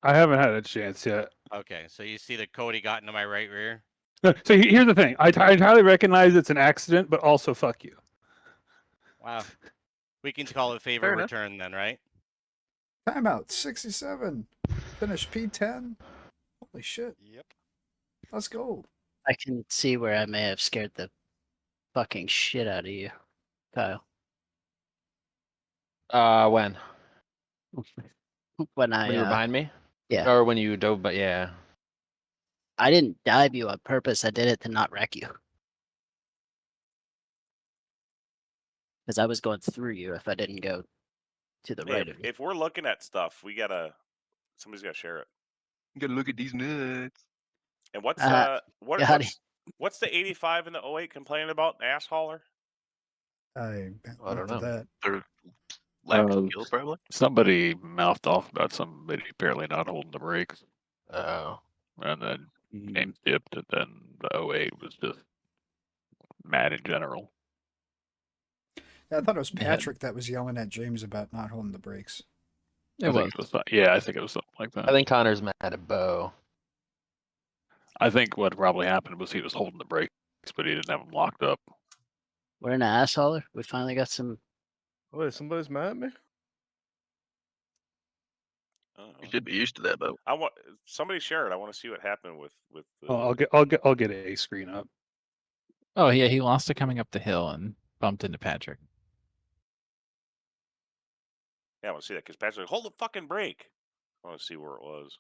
I haven't had a chance yet. Okay, so you see that Cody got into my right rear? No, so here's the thing. I entirely recognize it's an accident, but also fuck you. Wow. We can call it favor return then, right? Timeout 67. Finish P10. Holy shit. Yep. Let's go. I can see where I may have scared the fucking shit out of you, Kyle. When? When When you were behind me? Yeah. Or when you dove, but yeah. I didn't dive you on purpose. I did it to not wreck you. Because I was going through you if I didn't go to the right of you. If we're looking at stuff, somebody's gotta share it. You gotta look at these nuts. And what's the 85 and the 08 complaining about? Ass hauler? I don't know. That. They're lack of skill, probably. Somebody mouthed off about somebody apparently not holding the brakes. Oh. And then James dipped, and then the 08 was just mad in general. Yeah, I thought it was Patrick that was yelling at James about not holding the brakes. Yeah, I think it was something like that. I think Connor's mad at Bo. I think what probably happened was he was holding the brakes, but he didn't have them locked up. We're in an ass hauler. We finally got some. Wait, somebody's mad at me? You should be used to that, though. Somebody share it. I want to see what happened with. I'll get a screen up. Oh yeah, he lost it coming up the hill and bumped into Patrick. Yeah, I want to see that because Patrick's like, hold the fucking brake. I want to see where it was.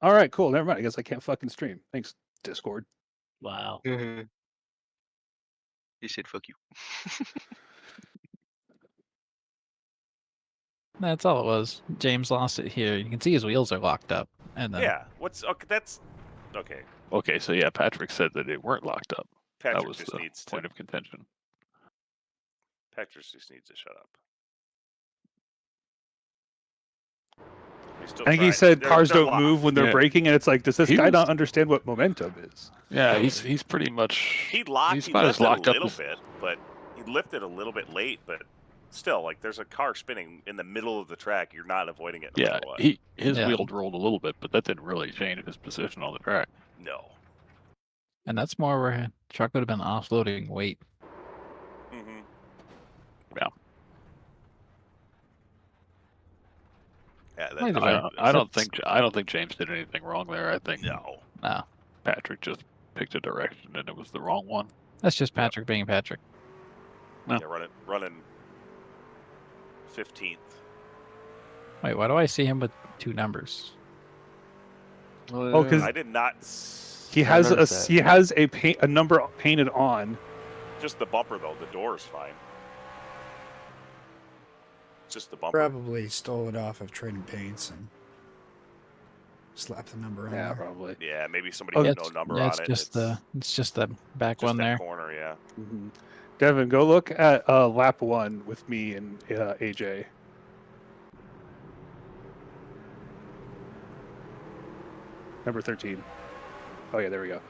All right, cool. Never mind. I guess I can't fucking stream. Thanks, Discord. Wow. He said, "Fuck you." That's all it was. James lost it here. You can see his wheels are locked up, and then That's okay. Okay, so yeah, Patrick said that they weren't locked up. Patrick that was just the needs point of contention. Patrick just needs to shut up. I think he said cars don't move when they're braking, and it's like, does this guy not understand what momentum is? Yeah, he's pretty much. He lifted a little bit, but he lifted a little bit late. But still, like, there's a car spinning in the middle of the track. You're not avoiding it. No matter what. His wheel rolled a little bit, but that didn't really change his position on the track. No. And that's more where a truck would have been offloading weight. Mm-hmm. Yeah. Yeah, I don't think James did anything wrong there. I think no. Patrick just picked a direction and it was the wrong one. That's just Patrick being Patrick. No. Yeah, running 15th. Wait, why do I see him with two numbers? Oh, because I did not. He has a number painted on. Just the bumper though. The door is fine. Just the bumper. Probably stole it off of Trading Paints and slapped the number on there. Yeah, probably. Yeah, maybe somebody with no number on it. It's just the back just one that there. Corner, yeah. Mm-hmm. Devin, go look at lap 1 with me and AJ. Number 13. Oh yeah, there we go.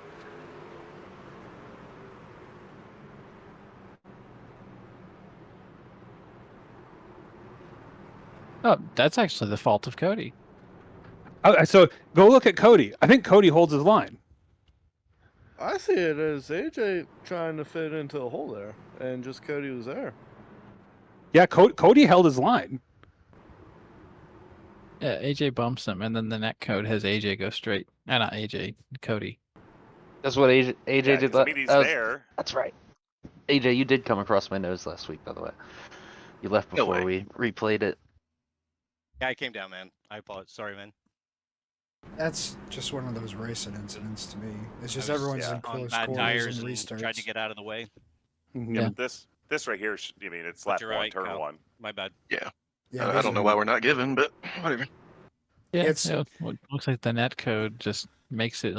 Oh, that's actually the fault of Cody. So go look at Cody. I think Cody holds his line. I see it as AJ trying to fit into a hole there, and just Cody was there. Yeah, Cody held his line. Yeah, AJ bumps him, and then the net code has AJ go straight. Not AJ, Cody. That's what AJ did. I mean, he's there. That's right. AJ, you did come across my nose last week, by the way. You left before we replayed it. Yeah, I came down, man. I apologize. Sorry, man. That's just one of those racing incidents to me. It's just everyone's in close quarters and restarts. Tried to get out of the way. Mm-hmm. Yeah, but this right here, it's lap 1, turn 1. My bad. Yeah. I don't know why we're not given, but whatever. Yeah, it looks like the net code just makes it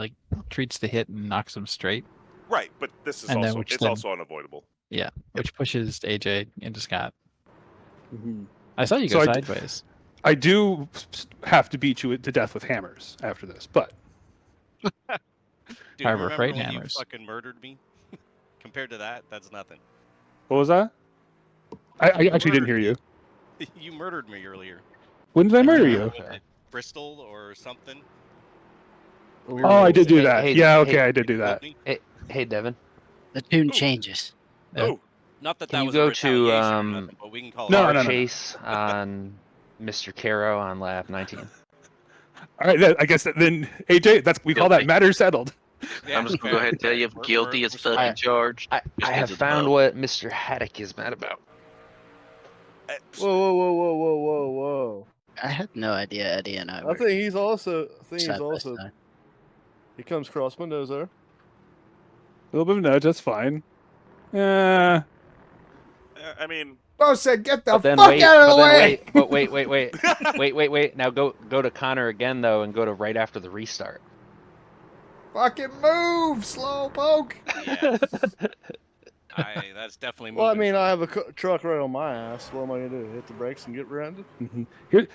treats the hit and knocks him straight. Right, but this is also unavoidable. Yeah, which pushes AJ into Scott. Mm-hmm. I saw you go sideways. I do have to beat you to death with hammers after this, but Dude, Harbor remember Freight when hammers. You fucking murdered me? Compared to that, that's nothing. What was that? I actually didn't hear you. You murdered me earlier. When did I murder you? Okay. Bristol or something. Oh, I did do that. Hey, yeah, hey, okay, I did do that. Hey, Devin. The tune changes. Yeah. Oh, not that Can that you was go a to retaliation or nothing, but we can call No, it. no, car no, no. chase on Mr. Caro on lap 19? All right, I guess then AJ, we call that Guilty. matter settled. Yeah, I'm just gonna go fair, ahead and tell fair. you, guilty as fucking charged. I Just have 'cause it's found Bo. what Mr. Haddock is mad about. Whoa, whoa, whoa, whoa, whoa, whoa, whoa! I had no idea Eddie and I I were think he's also. side by side. He comes across my nose there. A little bit of nudge, that's fine. Yeah. I mean, Bo said, "Get the But then fuck wait, out of but the then way." wait. Now go to Connor again though, and go to right after the restart. Fucking move, slowpoke. Yeah. That's definitely moving. Well, I mean, slow. I have a truck right on my ass. What am I gonna do? Hit the brakes and get rear-ended?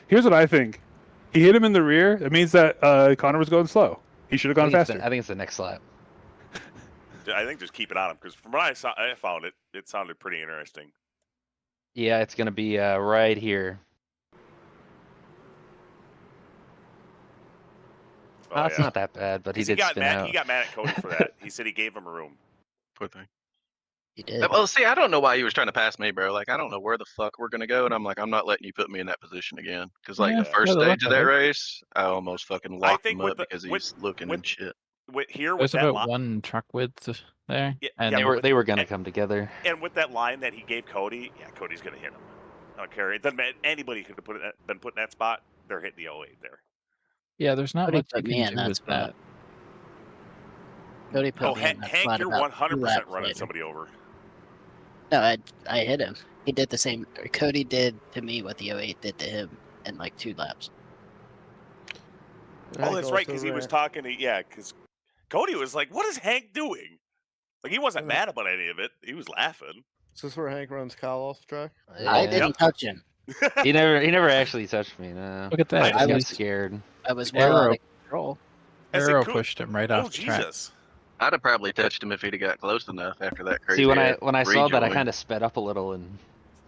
Here's what I think. He hit him in the rear. That means that Connor was going slow. He should have gone faster. I think it's the next lap. I think just keep it on him because from what I found it sounded pretty interesting. Yeah, it's gonna be right here. Oh, It's not that bad, but he did got spin mad. out. He got mad at Cody for that. He said he gave him room. Poor thing. He did. Well, see, I don't know why he was trying to pass me, bro. Like, I don't know where the fuck we're gonna go, and I'm like, I'm not letting you put me in that position again. Because like Yeah, the first yeah, stage of that okay. race, I almost fucking locked him up because he's looking with- and shit. With There's that about one truck width there. Yeah, and yeah, They were gonna come together. And with that line that he gave Cody, yeah, Cody's gonna hit him. I don't care. It doesn't matter. Anybody could have been put in that spot. They're hitting the 08 there. yeah, there's not Cody much you put me can in do that with spot. that. Cody put Oh, me in that Hank, spot you're about 2 100% laps running later. somebody over. No, I hit him. He did the same. Or Cody did to me what the 08 did to him in like 2 laps. Oh, that's right, because he was talking to, because Cody was like, what is Hank doing? Like, he wasn't mad about any of it. He was laughing. Is this where Hank runs Kyle off the track? I didn't touch him. He never actually touched me. No. Look at that. I He got was- scared. I was well out Arrow, of control. Arrow pushed him right off the track. Jesus. I'd have probably touched him if he'd have got close enough after that crazy. See, when I saw that, I rejoin. kind of sped up a little, and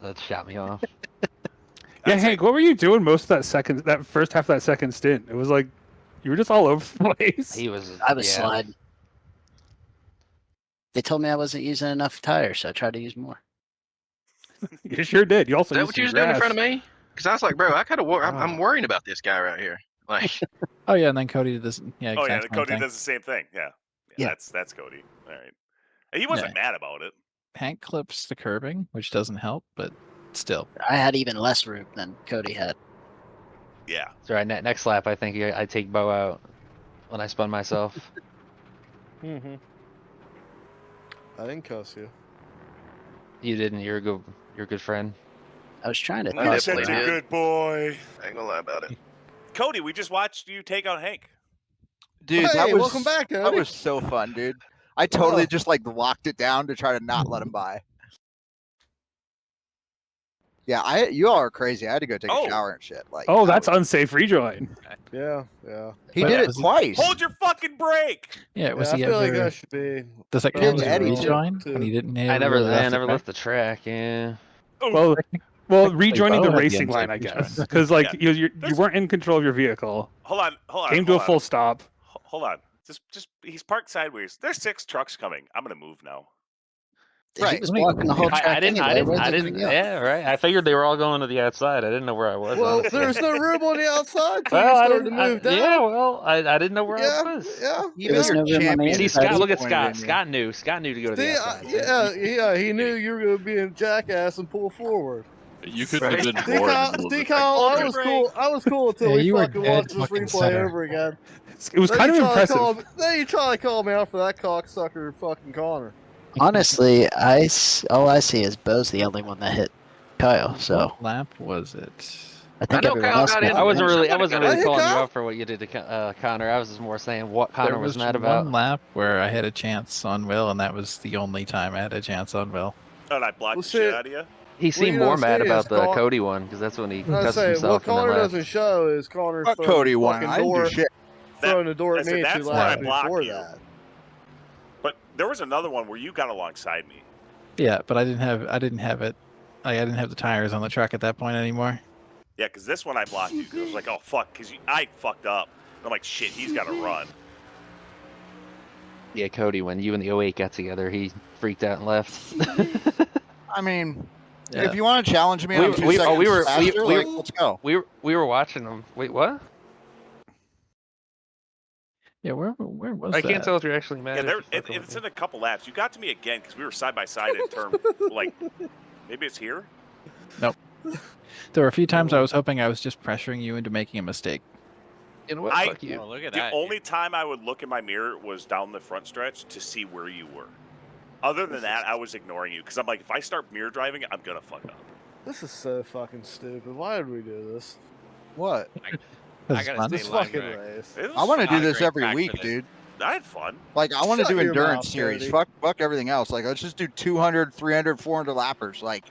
that shot me off. Yeah, Hank, what were you doing most of that first half of that second stint? It was like you were just all over the place. I was sliding. They told me I wasn't using enough tires, so I tried to use more. You sure did. You also Is that used what you was some doing in grass. front of me? Because I was like, bro, I could have. I'm worrying about this guy right here. Like, Oh yeah, and then Cody did this. Yeah, Oh, exact yeah, same Cody thing. does the same thing. Yeah. Yeah. That's Cody. All right. And he wasn't mad about it. Hank clips the curbing, which doesn't help, but still. I had even less room than Cody had. Yeah. So right, next lap, I think I take Bo out when I spun myself. Mm-hmm. I didn't cuss you. You didn't. You're a good friend. I was trying to I cuss definitely him out. did. Good boy. I ain't gonna lie about it. Cody, we just watched you take out Hank. Dude, Hey, that was welcome back, that Cody. was so fun, dude. I totally Oh. just like locked it down to try to not let him by. Yeah, you all are crazy. I had to go take a shower and shit. Like, Oh, that's unsafe rejoin. Yeah. he But did it was he- twice. Hold your fucking brake. Yeah, was I he feel like ever? that should be. Does that He count did as a Eddie, too. rejoin when he didn't? I never really left the track. Yeah. Well, rejoining Bo the had the racing line, I unsafe guess, rejoin. because like Yeah. you weren't in control of your vehicle. Hold on. Came to a full stop. Hold on. Just he's parked sideways. There's 6 trucks coming. I'm gonna move now. He was blocking the whole track. I didn't. anyway. Where's I he gonna didn't. go? Yeah, right. I figured they were all going to the outside. I didn't know where I was. Well, honestly. there's no room on the outside till Well, you I start to didn't. move down. Yeah, well, I didn't know where Yeah, I was. yeah. Even was your no room on the champion. See, inside. Scott. Look at Pointed Scott. in you. Scott knew. Scott knew to go to the See, outside. yeah, he knew you were gonna be a jackass and pull forward. You could have been See, more in the Kyle, middle of see, the Kyle, I Hold was your cool. I was cool until Yeah, we you were fucking dead watched this fucking replay center. over again. It was Then kind of you try to impressive. then you try to call me out for that cocksucker, fucking Connor. Honestly, all I see is Bo's the only one that hit Kyle. So What lap was it? I think I know everyone Kyle else got got in. I wasn't really I calling hit you Kyle? out for what you did to Connor. I was just more saying what Connor There was was mad one about. lap where I had a chance on Will, and that was the only time I had a chance on Will. Oh, and I blocked Well, the shit shit. out of you. He seemed you more don't mad see about is the Con- Cody one because that's when he I cussed say what himself and then Connor left. doesn't show is Connor Fuck throwing Cody the one. fucking I didn't door, do shit. throwing the door I at said me that's 2 where I laps blocked before you. that. But there was another one where you got alongside me. Yeah, but I didn't have it. I didn't have the tires on the track at that point anymore. Yeah, because this one I blocked you. 'Cause I was like, oh fuck, because I fucked up. And I'm like, shit, he's got to run. Yeah, Cody, when you and the 08 got together, he freaked out and left. I mean, Yeah. if you want to challenge me on 2 seconds faster, like, let's go. We were watching them. Wait, what? Yeah, where was I that? can't tell if you're actually mad. Yeah, it's in a couple laps. You got to me again because we were side by side in turn. Like, maybe it's here. Nope. There were a few times I was hoping I was just pressuring you into making a mistake. You know what? Fuck you. Oh, look at The that. only time I would look in my mirror was down the front stretch to see where you were. Other than that, I was ignoring you because I'm like, if I start mirror driving, I'm gonna fuck up. This is so fucking stupid. Why did we do this? What? I gotta This stay line fucking drag. race. I want to do not a this great every track week, for this. dude. I had fun. Like, I want to Shut do your endurance mouth, series. Cody. Fuck everything else. Like, let's just do 200, 300, 400 lappers. Like,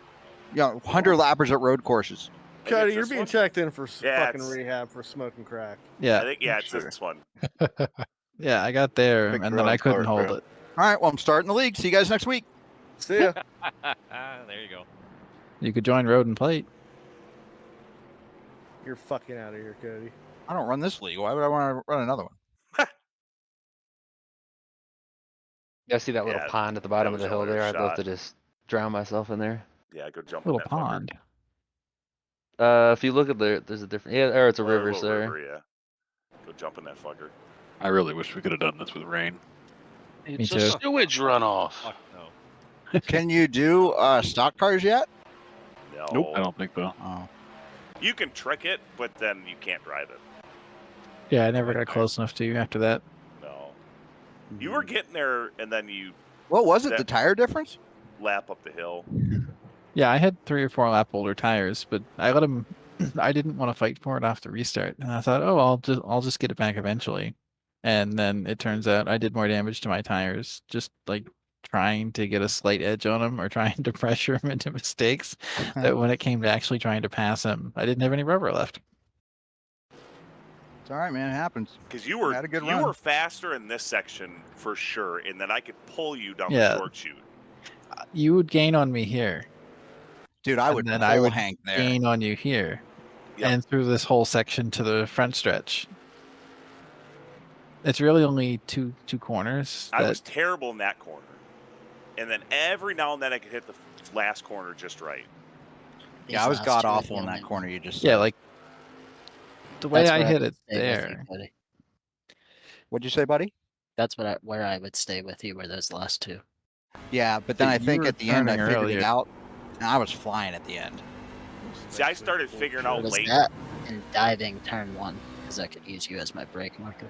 100 lappers at road courses. Cody, it's you're this being one? checked in for Yeah, fucking it's- rehab for smoking crack. Yeah. I think it's this one. Yeah, I got there Big and then I growing couldn't start, hold bro. it. All right, well, I'm starting the league. See you guys next week. See ya. There you go. You could join Road and Plate. You're fucking out of here, Cody. I don't run this league. Why would I want to run another one? Yeah, I see that little Yeah, pond at the bottom of was the your hill other there. I'd love shot. to just drown myself in there. Yeah, go jump Little in that pond. If you look at there's a different. Yeah, or it's a fucker. river, Little sir. river, yeah. Go jump in that fucker. I really wish we could have done this with rain. Me It's too. a sewage runoff. Fuck no. Can you do stock cars yet? No. Nope, I don't think so. Oh. You can trick it, but then you can't drive it. Yeah, I never got close enough to you after that. No. You were getting there, and then you What was it? That- The tire difference? lap up the hill. Yeah, I had 3 or 4 lap older tires, but I let him. I didn't want to fight for it off the restart, and I thought, oh, I'll just get it back eventually. And then it turns out I did more damage to my tires, just like trying to get a slight edge on him or trying to pressure him into mistakes. That when it came to actually trying to pass him, I didn't have any rubber left. It's all right, man. It happens. Because you were Had a good you run. were faster in this section for sure, and then I could pull you down Yeah. the short chute. You would gain on me here, Dude, I and would then pull I would Hank there. gain on you here, Yep. and through this whole section to the front stretch. It's really only two corners. I that- was terrible in that corner, and then every now and then I could hit the last corner just right. Yeah, I was god awful in that corner you just Yeah, said. like the way That's I where hit would it stay with you, there. Cody. What'd you say, buddy? That's where I would stay with you. Were those last 2? Yeah, but then But I you think were at the end I turning figured it earlier. out, and I was flying at the end. See, I started figuring out It was late. that and diving turn 1 because I could use you as my brake marker.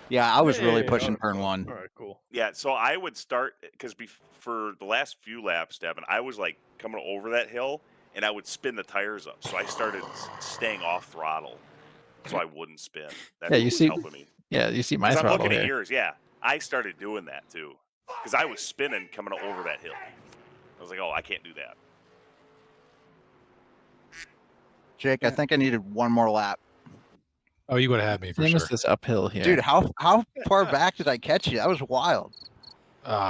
Yeah, I was really Hey, pushing alright, turn cool. 1. All right, cool. Yeah, so I would start because for the last few laps, Devin, I was like coming over that hill, and I would spin the tires up. So I started staying off throttle, so I wouldn't spin. That's Yeah, what you was see- helping me. Yeah, you see my 'Cause I'm throttle looking at here. yours. Yeah, I started doing that too, because I was spinning coming over that hill. I was like, oh, I can't do that. Jake, I think I needed one more lap. Oh, you would have had me for Same sure. as this uphill here. Dude, how far back did I catch you? That was wild.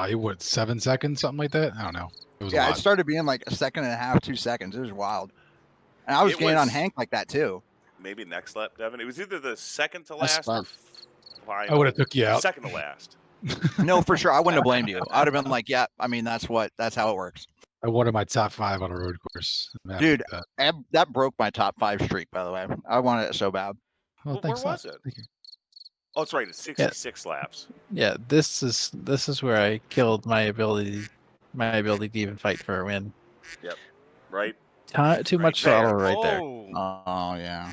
You would 7 seconds, something like that. I don't know. It was a Yeah, lot. it started being like a second and a half, 2 seconds. It was wild. And I was It gaining on was- Hank like that too. Maybe next lap, Devin. It was either the second to That's last fun. or I would have took you out. second to last. No, for sure. I wouldn't have blamed you. I'd have been like, yeah, I mean, that's how it works. I wanted my top 5 on a road course. I'm happy Dude, with that. that broke my top 5 streak, by the way. I wanted it so bad. Well, Where thanks a lot. was it? Thank you. Oh, it's right. It's 66 laps. Yeah, this is where I killed my ability to even fight for a win. Right? Too much there. throttle right there. Oh. Oh yeah.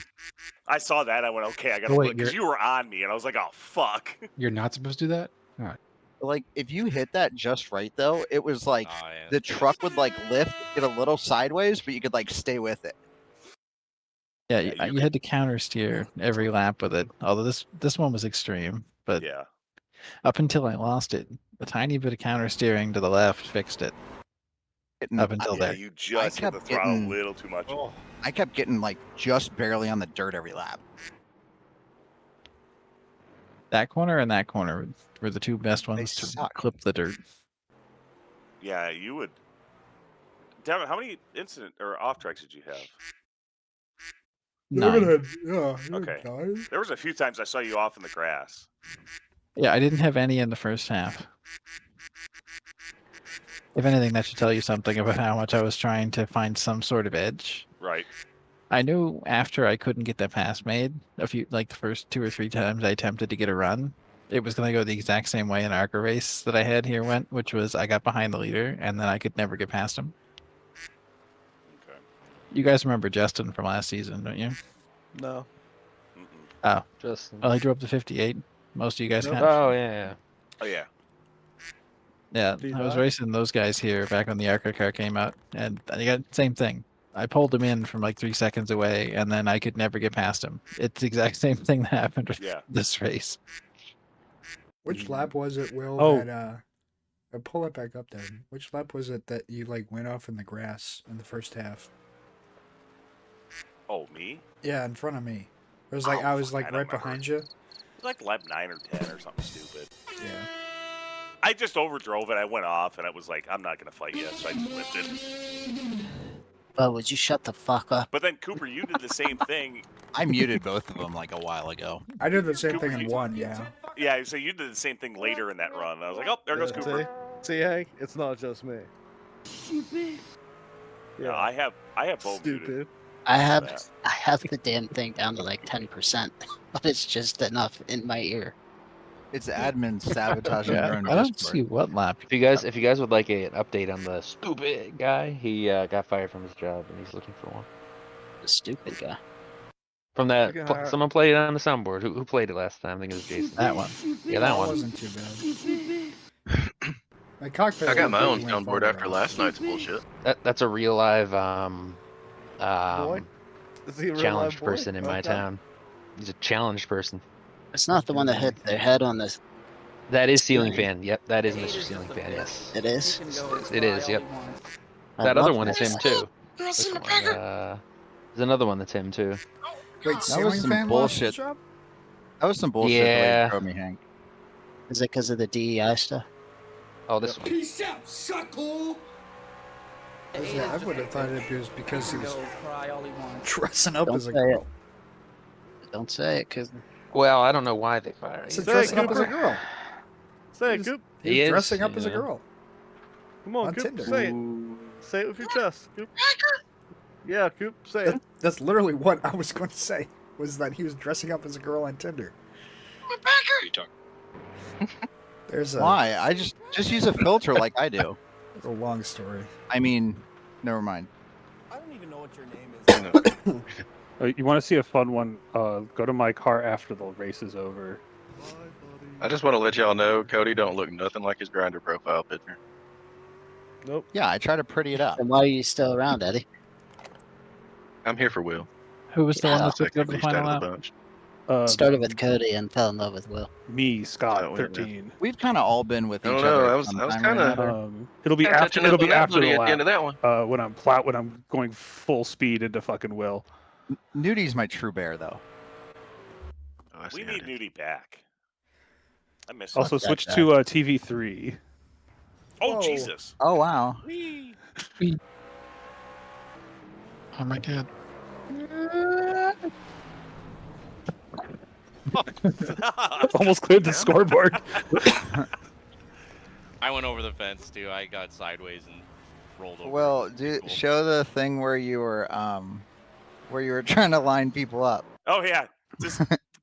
I saw that. I went, okay, I got to Oh, wait, look because you're- you were on me, and I was like, oh, fuck. You're not supposed to do that? All right. Like if you hit that just right though, it was like Oh, yeah. the truck would like lift, get a little sideways, but you could like stay with it. Yeah, Yeah, you you had to counter steer every lap with it. Although this one was extreme, but Yeah. up until I lost it, a tiny bit of counter steering to the left fixed it. Up until Yeah, there. you just hit the kept throttle a getting- little too much. Oh, I kept getting like just barely on the dirt every lap. That corner and that corner were the two best ones to suck. clip the dirt. Yeah, you would. Devin, how many incident or off tracks did you have? 9. Okay. There was a few times I saw you off in the grass. Yeah, I didn't have any in the first half. If anything, that should tell you something about how much I was trying to find some sort of edge. Right. I knew after I couldn't get that pass made, the first 2 or 3 times I attempted to get a run, it was going to go the exact same way an ARCA race that I had here went, which was I got behind the leader and then I could never get past him. Okay. You guys remember Justin from last season, don't you? No. Oh, Justin. well, he drove to 58. Most of you guys can't. Oh yeah. Oh yeah. Yeah, I was racing those guys here back when the ARCA car came out, and I got same thing. I pulled him in from like 3 seconds away, and then I could never get past him. It's the exact same thing that happened with this race. Which lap was it, Will? Oh. That pull it back up there. Which lap was it that you like went off in the grass in the first half? Oh, me? Yeah, in front of me. It was like I was like right behind you. It was like lap 9 or 10 or something stupid. Yeah. I just overdrove it. I went off, and I was like, I'm not gonna fight you, so I just lifted. Oh, would you shut the fuck up? But then Cooper, you did the same thing. I muted both of them like a while ago. I did the same Cooper, thing in one, yeah. Yeah, so you did the same thing later in that run. I was like, oh, there goes Cooper. See, Hank, it's not just me. Yeah, no, I have both muted. Stupid. I have the damn thing down to like 10%, but it's just enough in my ear. It's admin sabotaging their own I don't Discord. see what lap. If you guys would like an update on the stupid guy, he got fired from his job and he's looking for one. The stupid guy. From that, someone played it on the soundboard. Who played it last time? I think it was Jason. That one. Yeah, that one. Wasn't too bad. My cockpit. I got my own soundboard after last night's bullshit. That's a real live Boy? Is he a real challenged live boy? person in my Okay. town. He's a challenged person. It's not the one that hit their head on the... That is Ceiling Fan. Yep, that is Mr. Ceiling Fan. Yes. It is? It is. Yep. I That love other one is that. him too. This one, there's another one that's him too. Wait, That Ceiling was some Fan lost his bullshit. job? That was some bullshit the way Yeah. you showed me, Hank. Is it because of the DEI stuff? Oh, this one. Peace out, suckle. Yeah, I would have thought it was because he was Cry all he wants. dressing up Don't as a say girl. Don't say it, because... Well, I don't know why they fired He's him. dressing up as a girl. Say it, Coop. He He's is, dressing up as a yeah. girl. Come on, On Coop. Tinder. Say it. Say it with your chest, Coop. Yeah, Coop. Say it. That's literally what I was going to say. Was that he was dressing up as a girl on Tinder? There's a Why? I just use a filter like I do. It's a long story. I mean, never mind. I don't even know what your name is. You want to see a fun one? Go to my car after the race is over. I just want to let y'all know Cody don't look nothing like his grinder profile picture. Nope. Yeah, I try to pretty it up. And why are you still around, Eddie? I'm here for Will. Who was the one that took Second the least final out of the lap? bunch. Started with Cody and fell in love with Will. Me, Scott, Oh, wait a minute. 13. We've kind of all been with each I don't other. know. at I was some kind time or of. another. It'll be Kinda after. touching It'll up be on that after buddy the at lap. the end of that one. When I'm going full speed into fucking Will. Nudie's my true bear, though. Oh, I see We how need it is. Nudie back. I miss Also, him. switch that to TV3. Oh, Whoa. Jesus. Oh wow. Whee. Oh my god. Almost cleared the scoreboard. I went over the fence too. I got sideways and rolled over. Well, Cool. show the thing where you were trying to line people up. Oh, yeah. Just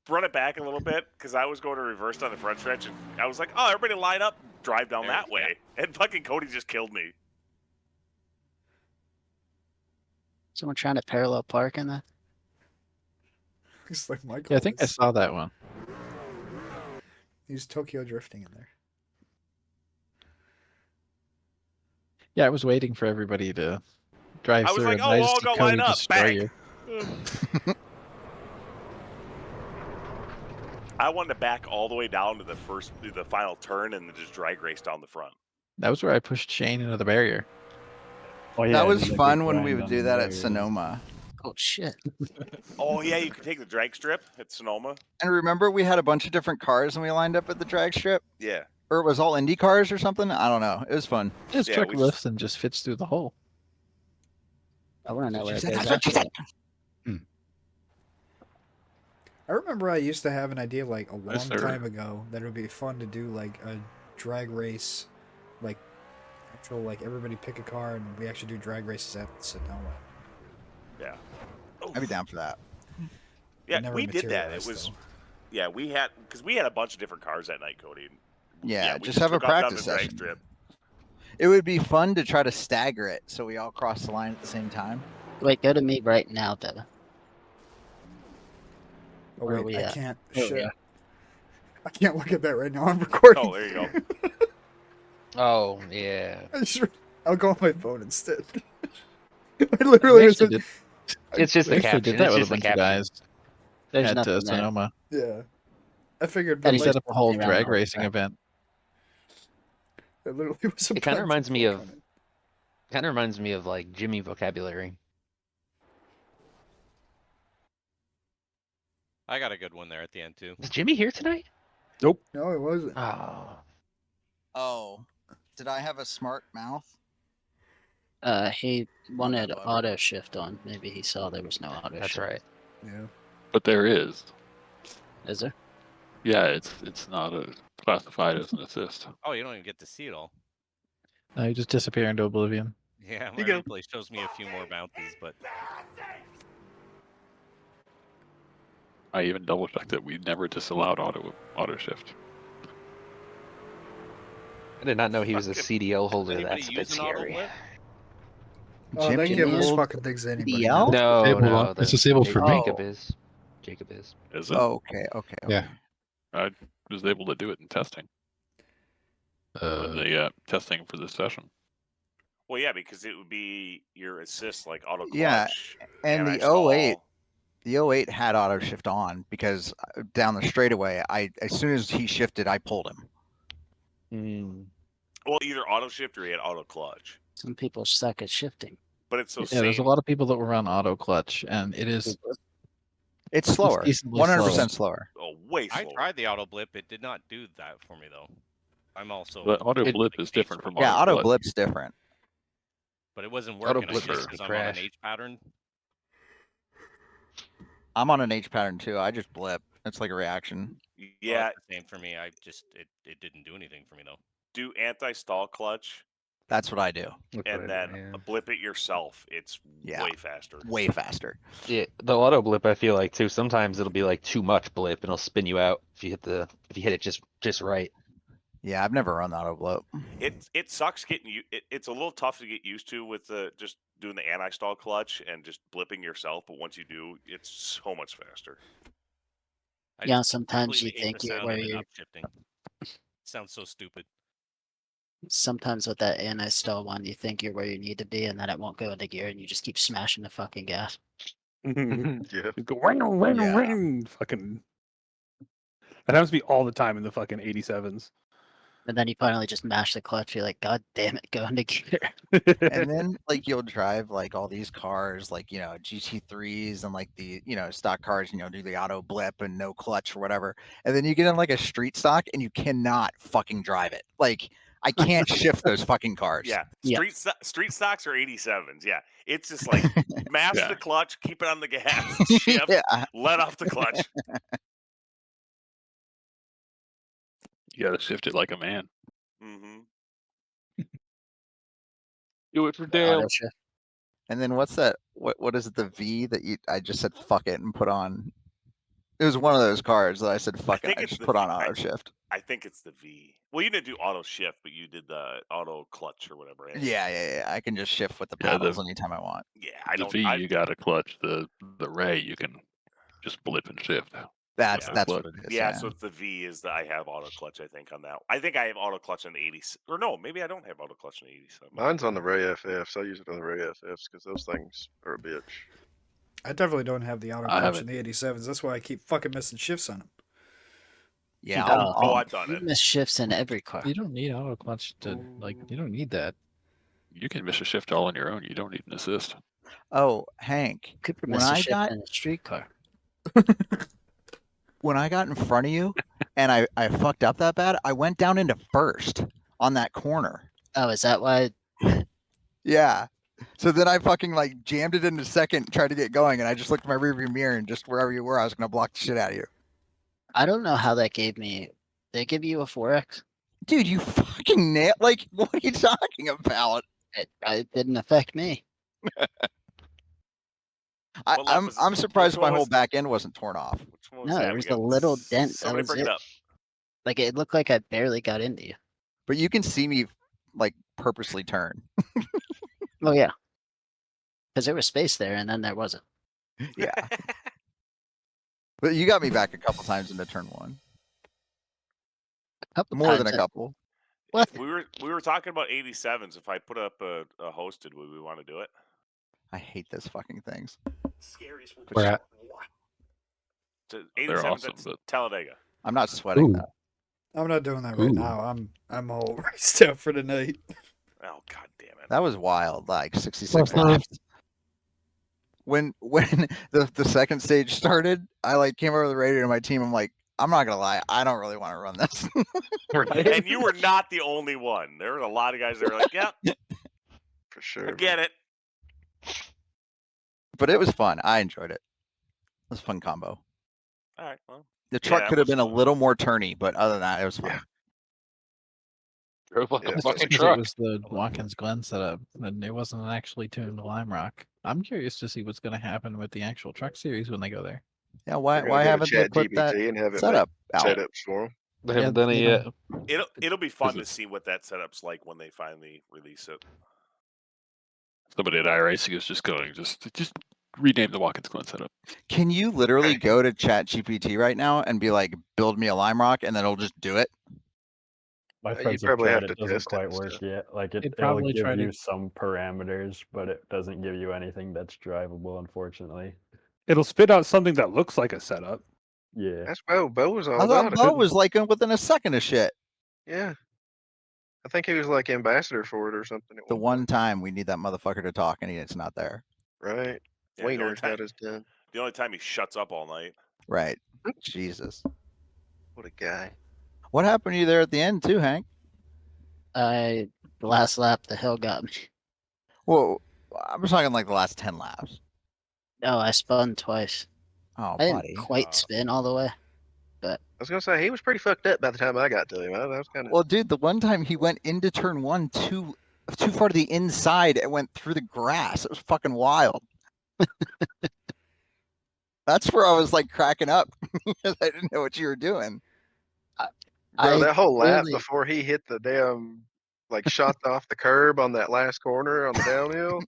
run it back a little bit because I was going to reverse on the front stretch and I was like, oh, everybody line up, drive down There that we way. And fucking Cody just killed me. Someone trying to parallel park in that? Looks like Michael. Yeah, I think I is. saw that one. He's Tokyo drifting in there. Yeah, I was waiting for everybody to drive I was through, like, and oh, I we'll just all see go Cody line up. destroy Bang. you. I wanted to back all the way down to the final turn and then just drag race down the front. That was where I pushed Shane into the barrier. Oh, yeah, that was and then fun they when we grind would on do the that at barrier. Sonoma. Oh, shit. Oh, yeah, you could take the drag strip at Sonoma. And remember, we had a bunch of different cars and we lined up at the drag strip, Yeah. or it was all Indy cars or something. I don't know. It was fun. His Yeah, truck we just- lifts and just fits through the hole. I want to know where it She said, goes "That's what she after said." that. I remember I used to have an idea like a long Yes, sir. time ago that it would be fun to do like a drag race, like actual like everybody pick a car and we actually do drag races at Sonoma. Yeah. I'd be down for that. Yeah, never we did that. It materialized, was, though. yeah, we had a bunch of different cars that night, Cody. Yeah, we just have a took off down practice the drag session. strip. It would be fun to try to stagger it so we all cross the line at the same time. Wait, go to me right now, Devin. Oh Where are wait, we I at? can't. There we Shit. are. I can't look at that right now. I'm recording. Oh, there you go. Oh yeah. I'll go on my phone instead. I literally We just actually did, It's just we the actually caption. did that It's with a just the bunch of caption. guys There's at nothing there. Sonoma. Yeah. I figured And that We he's like, set up a whole around drag all the racing time. event. it literally was a It kind of bunch reminds me folk of. on it. Kind of reminds me of like Jimmy vocabulary. I got a good one there at the end too. Is Jimmy here tonight? No, it wasn't. Oh. Oh, did I have a smart mouth? He wanted Whatever. auto shift on. Maybe he saw there was no auto That's shift. right. Yeah. But there is. Is there? Yeah, it's not classified as an assist. Oh, you don't even get to see it all. No, you just disappear into oblivion. Yeah, my You go. replay shows me a few more bounces, but I even double checked that we never disallowed auto shift. I did not know he was a Fucking- CDL holder. anybody That's a bit use an auto scary. blip? Oh, they give those Jimmy fucking things to anybody. DL? now. No, disabled no. on- it's disabled for me. Jacob is. Jacob is. Is it? Okay. Yeah. I was able to do it in testing. The testing for this session. Well, yeah, because it would be your assist like auto clutch. Yeah, and the anti-stall. 08 The 08 had auto shift on because down the straightaway, as soon as he shifted, I pulled him. Well, either auto shift or he had auto clutch. Some people suck at shifting. But it's so Yeah, there's a lot of people that were on auto clutch, and it is. It's slower. decently 100% slower. Oh, way I slower. tried the auto blip. It did not do that for me though. I'm also. The auto blip is different from Yeah, auto clutch. blip's different. But it wasn't Auto working. I blip guess is because the I'm on an crash. H pattern. I'm on an H pattern too. I just blip. It's like a reaction. Yeah, Well, it's the same for me. I just it didn't do anything for me though. do anti-stall clutch That's what I do. and then blip it yourself. It's Yeah. way faster. Way faster. Yeah, the auto blip I feel like too. Sometimes it'll be like too much blip, and it'll spin you out if you hit it just right. Yeah, I've never run the auto blip. It sucks getting you. It's a little tough to get used to with the just doing the anti-stall clutch and just blipping yourself. But once you do, it's so much faster. I Yeah, just sometimes you completely hate think the you're sound where of it you. upshifting. Sounds so stupid. Sometimes with that anti-stall one, you think you're where you need to be, and then it won't go into gear, and you just keep smashing the fucking gas. Yeah. Go ring, Yeah. ring, fucking. That happens to me all the time in the fucking 87s. And then you finally just mash the clutch. You're like, God damn it, go into gear. And then like you'll drive like all these cars, like GT3s and like the stock cars, do the auto blip and no clutch or whatever. And then you get in like a street stock and you cannot fucking drive it. Like I can't shift those fucking cars. Yeah, Yeah. street stocks are 87s. Yeah, it's just like master Yeah. the clutch, keep it on the gas, shift, Yeah. let off the clutch. You gotta shift it like a man. Mm-hmm. Do it for Dale. Auto shift. And then what's that? What is it? The V that I just said fuck it and put on. It was one of those cars that I said fuck it. think I it's just the put on V. auto shift. I think it's the V. Well, you didn't do auto shift, but you did the auto clutch or whatever. Yeah. I can just shift with the Yeah, paddles anytime I want. Yeah, I The don't. V, I, you gotta clutch. The Ray, you can just blip and shift. That's Yeah. what it is. yeah, so it's the V is that I have auto clutch. I think on that. I think I have auto clutch on the 80s, or no, maybe I don't have auto clutch on the 87. Mine's on the Ray FFs. I use it on the Ray FFs because those things are a bitch. I definitely don't have the auto I clutch have in the 87s. That's why I keep fucking missing shifts on them. Yeah. Oh, I've done You it. miss shifts in every car. You don't need auto clutch to You don't need that. You can miss a shift all on your own. You don't need an assist. Oh, Hank. Cooper When missed a I shift got in a street car. when I got in front of you and I fucked up that bad, I went down into first on that corner. Oh, is that why? Yeah. So then I fucking like jammed it into second, tried to get going, and I just looked at my rearview mirror and just wherever you were, I was gonna block the shit out of you. I don't know how that gave me. They give you a 4x? Dude, you fucking nailed. Like, what are you talking about? It didn't affect me. I'm surprised my whole back end wasn't torn off. Which one No, that? there We was a got little dent. That Somebody was bring it. it up. Like it looked like I barely got into you. But you can see me like purposely turn. Oh yeah, because there was space there, and then there wasn't. Yeah. But you got me back a couple times into turn one. More than a couple. What? We were talking about 87s. If I put up a hosted, would we want to do it? I hate those fucking things. Scariest one. Where at? To They're 87, awesome, that's but Talladega. I'm not sweating Ooh. though. I'm not doing that right Ooh. now. I'm all raced out for the night. Oh god damn it! That was wild. Like 66 Well, it's not- laps. When the second stage started, I like came over to the radio to my team. I'm like, I'm not gonna lie, I don't really want to run this. And you were not the only one. There were a lot of guys that were like, "Yep, For sure. I get it." But it was fun. I enjoyed it. It was a fun combo. All right, well, The truck that could have was been a fun. little more turny, but other than that, it was fun. Yeah. drove like Yeah, a It's fucking because truck. it was the Watkins Glen setup, and it wasn't actually tuned to Lime Rock. I'm curious to see what's going to happen with the actual truck series when they go there. Yeah, why They're gonna go to haven't they put ChatGPT that and have it setup out? setups for them. They Yeah, haven't done it they yet. don't- It'll be fun to it- see what that setup's like when they finally release it. Somebody at iRacing is just going, just rename the Watkins Glen setup. Can you literally go to ChatGPT right now and be like, build me a Lime Rock, and then it'll just do it? My You friends have probably tried have it. to Doesn't test it quite and work stuff. yet. Like It'd it'll probably give try to- you some parameters, but it doesn't give you anything that's drivable, unfortunately. It'll spit out something that looks like a setup. Yeah. That's Bo. Bo was all I thought about Bo it. was like within a second of shit. Yeah. I think he was like ambassador for it or something. At The one one point. time we need that motherfucker to talk and it's not there. Right. Yeah, the only Wiener's time- got his done. The only time he shuts up all night. Right. Jesus. What a guy. What happened to you there at the end too, Hank? The last lap, the hill got me. Well, I'm talking like the last 10 laps. No, I spun twice. Oh, I buddy. didn't quite spin all the way, but I was gonna say he was pretty fucked up by the time I got to him. That was kind of Well, dude, the one time he went into turn one too far to the inside and went through the grass. It was fucking wild. That's where I was like cracking up because I didn't know what you were doing. bro. That whole lap really- before he hit the damn shot off the curb on that last corner on the downhill.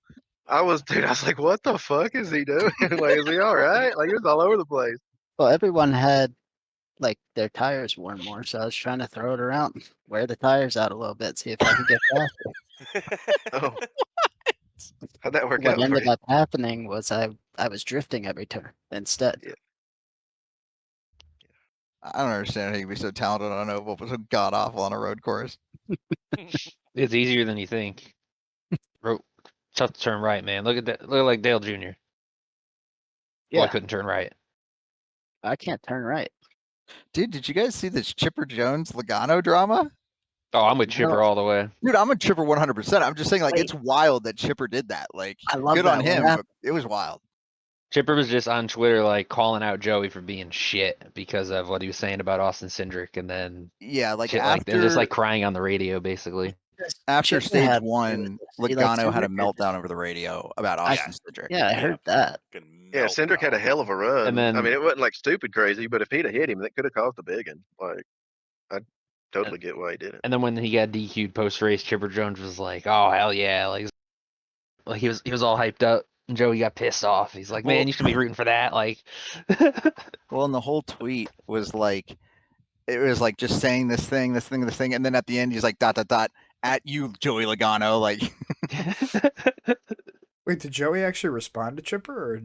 I was like, what the fuck is he doing? Like, is he all right? Like, he was all over the place. Well, everyone had like their tires worn more, so I was trying to throw it around, wear the tires out a little bit, see if I could get faster. Oh, how'd that work What out for ended you? up happening was I was drifting every turn instead. Yeah. I don't understand how you can be so talented on oval, but so god awful on a road course. It's easier than you think. Tough to turn right, man. Look at that. Look like Dale Jr. Boy, Yeah, couldn't turn right. I can't turn right. Dude, did you guys see this Chipper Jones Logano drama? Oh, I'm with Chipper all the way. Dude, I'm a Chipper 100%. I'm just saying, like, Wait. it's wild that Chipper did that. Like, I love good that. on What him, happened? but it was wild. Chipper was just on Twitter like calling out Joey for being shit because of what he was saying about Austin Cindric, and then Yeah, like shit, after and just like crying on the radio, basically. after Chipper stage had to do one, with this. He likes Logano had a Cindric. meltdown over the radio about I- Austin Cindric. Yeah, I heard that. Yeah, Cindric had a hell of a run. And then- I mean, it wasn't like stupid crazy, but if he'd have hit him, that could have caused a big one. Like, I totally get why he did it. And then when he got DQ'd post race, Chipper Jones was like, "Oh hell yeah!" Like he was all hyped up. And Joey got pissed off. He's like, "Man, Well- you should be rooting for that." Like, Well, and the whole tweet was like, it was like just saying this thing, and then at the end he's like dot at you, Joey Logano. Like, Wait, did Joey actually respond to Chipper? Or...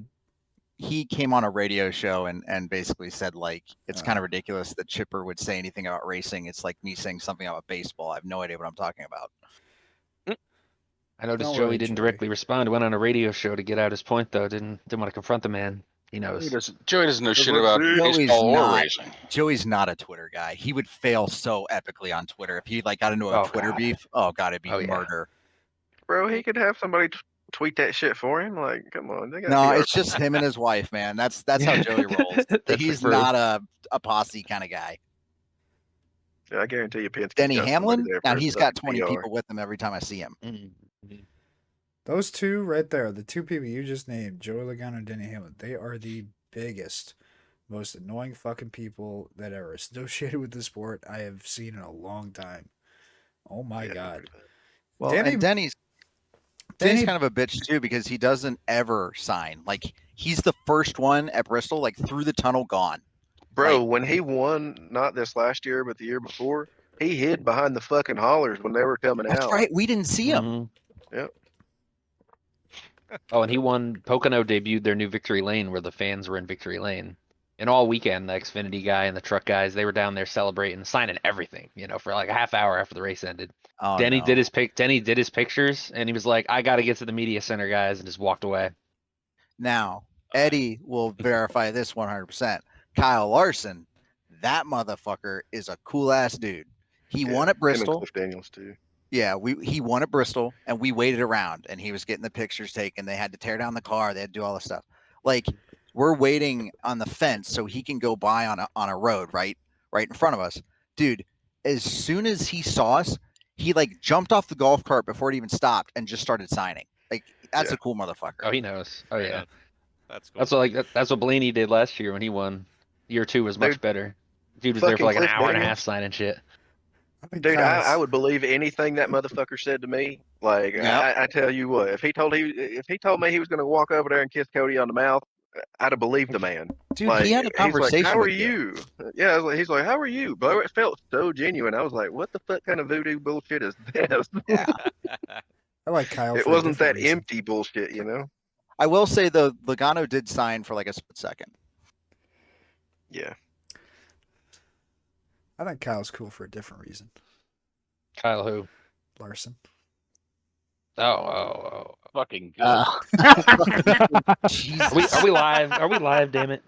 he came on a radio show and basically said like, it's kind of ridiculous that Chipper would say anything about racing. It's like me saying something about baseball. I have no idea what I'm talking about. I noticed Don't Joey worry, didn't Joey. directly respond. Went on a radio show to get out his point though. Didn't want to confront the man. He knows. Joey doesn't know shit about Joey's baseball or not. racing. Joey's not a Twitter guy. He would fail so epically on Twitter if he like got into a Oh, Twitter God. beef. Oh god, it'd be Oh, yeah. murder. Bro, he could have somebody tweet that shit for him? Like, come on, they got No, PR it's just him and his wife, man. That's how Joey rolls. That's He's proof. not a posse kind of guy. Yeah, I guarantee you, Penske's Denny got somebody Hamlin, there now for his he's got fucking 20 PR. people with him every time I see him. Those two right there, the two people you just named, Joey Logano and Denny Hamlin, they are the biggest, most annoying fucking people that are associated with the sport I have seen in a long time. Oh my god. Well, Denny- and Denny's Denny- kind of a bitch too because he doesn't ever sign. Like he's the first one at Bristol, like through the tunnel gone. Bro, when he won, not this last year, but the year before, he hid behind the fucking hollers when they were coming That's out. right. We didn't see him. Mhm. Yep. Oh, and he won. Pocono debuted their new Victory Lane where the fans were in Victory Lane. And all weekend, the Xfinity guy and the truck guys, they were down there celebrating, signing everything, for like a half hour after the race ended. Oh, Denny no. Denny did his pictures, and he was like, "I got to get to the media center, guys," and just walked away. Now, Eddie will verify this 100%. Kyle Larson, that motherfucker is a cool ass dude. He won at Him and Bristol. Cliff Daniels too. Yeah, he won at Bristol, and we waited around, and he was getting the pictures taken. They had to tear down the car. They had to do all this stuff. Like we're waiting on the fence so he can go by on a road right in front of us, dude. As soon as he saw us, he like jumped off the golf cart before it even stopped and just started signing. Like that's a cool motherfucker. Oh, he knows. Oh yeah, that's cool. That's what Blaney did last year when he won. Year 2 was much Dude, better. Dude was there for like fucking an Cliff hour and a Daniels. half signing shit. Dude, I would believe anything that motherfucker said to me. Like Yep. I tell you what, if he told me he was going to walk over there and kiss Cody on the mouth, I'd have believed the man. Dude, like, he had a conversation He's like, how are with you? Yeah, he's like, how are you? But it felt so genuine. I was like, what the fuck kind of voodoo bullshit is this? Yeah. I like Kyle. It for a wasn't different that reason. empty bullshit, I will say though, Logano did sign for like a split second. Yeah. I think Kyle's cool for a different reason. Kyle who? Larson. Oh. Fucking good. Are we live? Are we live? Damn it!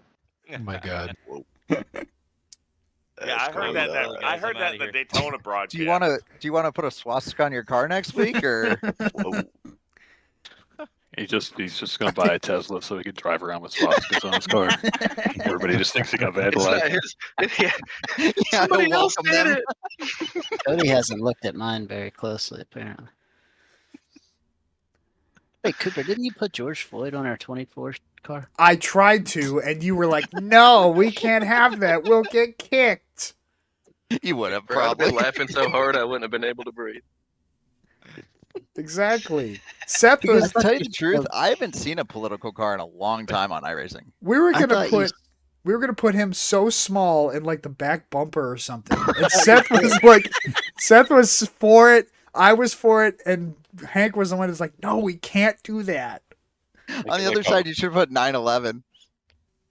Oh my god. Yeah, I heard that. I heard that in the Daytona broadcast. Do you want to put a swastika on your car next week or? He's just gonna buy a Tesla so he can drive around with swastikas on his car. Everybody just thinks he got vandalized. Somebody else did it. Cody hasn't looked at mine very closely, apparently. Hey, Cooper, didn't you put George Floyd on our 24 car? I tried to, and you were like, "No, we can't have that. We'll get kicked." You would have I'd have probably been laughing so hard I wouldn't have been able to breathe. Exactly. Seth Because was. to tell you the truth, I haven't seen a political car in a long time on iRacing. We were I gonna thought put. We were gonna put him so small in like the back bumper or something. And Seth was like, Seth was for it. I was for it, and Hank was the one who's like, "No, we can't do that." On the other side, you should put 911.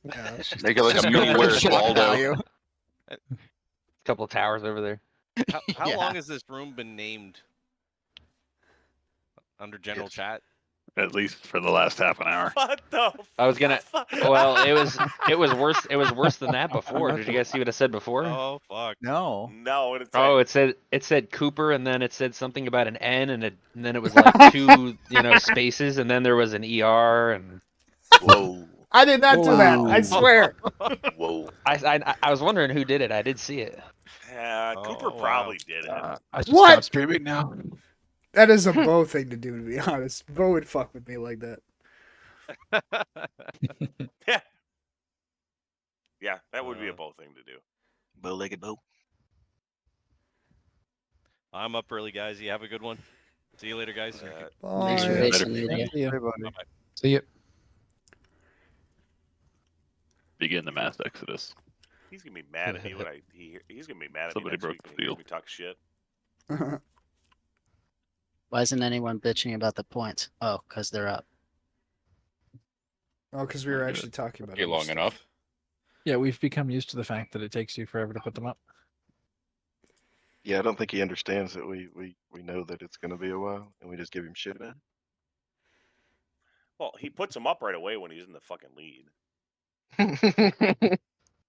Yeah. Make it like a Just mini put Where's shock Waldo. value. Couple of towers over there. How Yeah. long has this room been named under general chat? At least for the last half an hour. What the? I was gonna. Well, it was worse. It was worse than that before. Did you guys see what I said before? Oh fuck. No. No, and it's Oh, it said Cooper, and then it said something about an N, and then it was like two spaces, and then there was an ER, and Whoa. I did not do that. I swear. Whoa. I was wondering who did it. I did see it. Yeah, Cooper wow. probably did it. I just What? stopped streaming now. That is a Bo thing to do, to be honest. Bo would fuck with me like that. Yeah, that would be a bow thing to do. Bow-legged bow. I'm up early, guys. You have a good one. See you later, guys. Thanks for Bye. racing with Thank you. you. Bye-bye. See you. Begin the mass exodus. He's gonna be mad at me when he's gonna be mad at Somebody me next broke week the when he hears seal. me talk shit. Why isn't anyone bitching about the points? Oh, because they're up. Oh, because we were actually talking about it. long enough. Yeah, we've become used to the fact that it takes you forever to put them up. Yeah, I don't think he understands that we know that it's going to be a while, and we just give him shit about it. Well, he puts him up right away when he's in the fucking lead.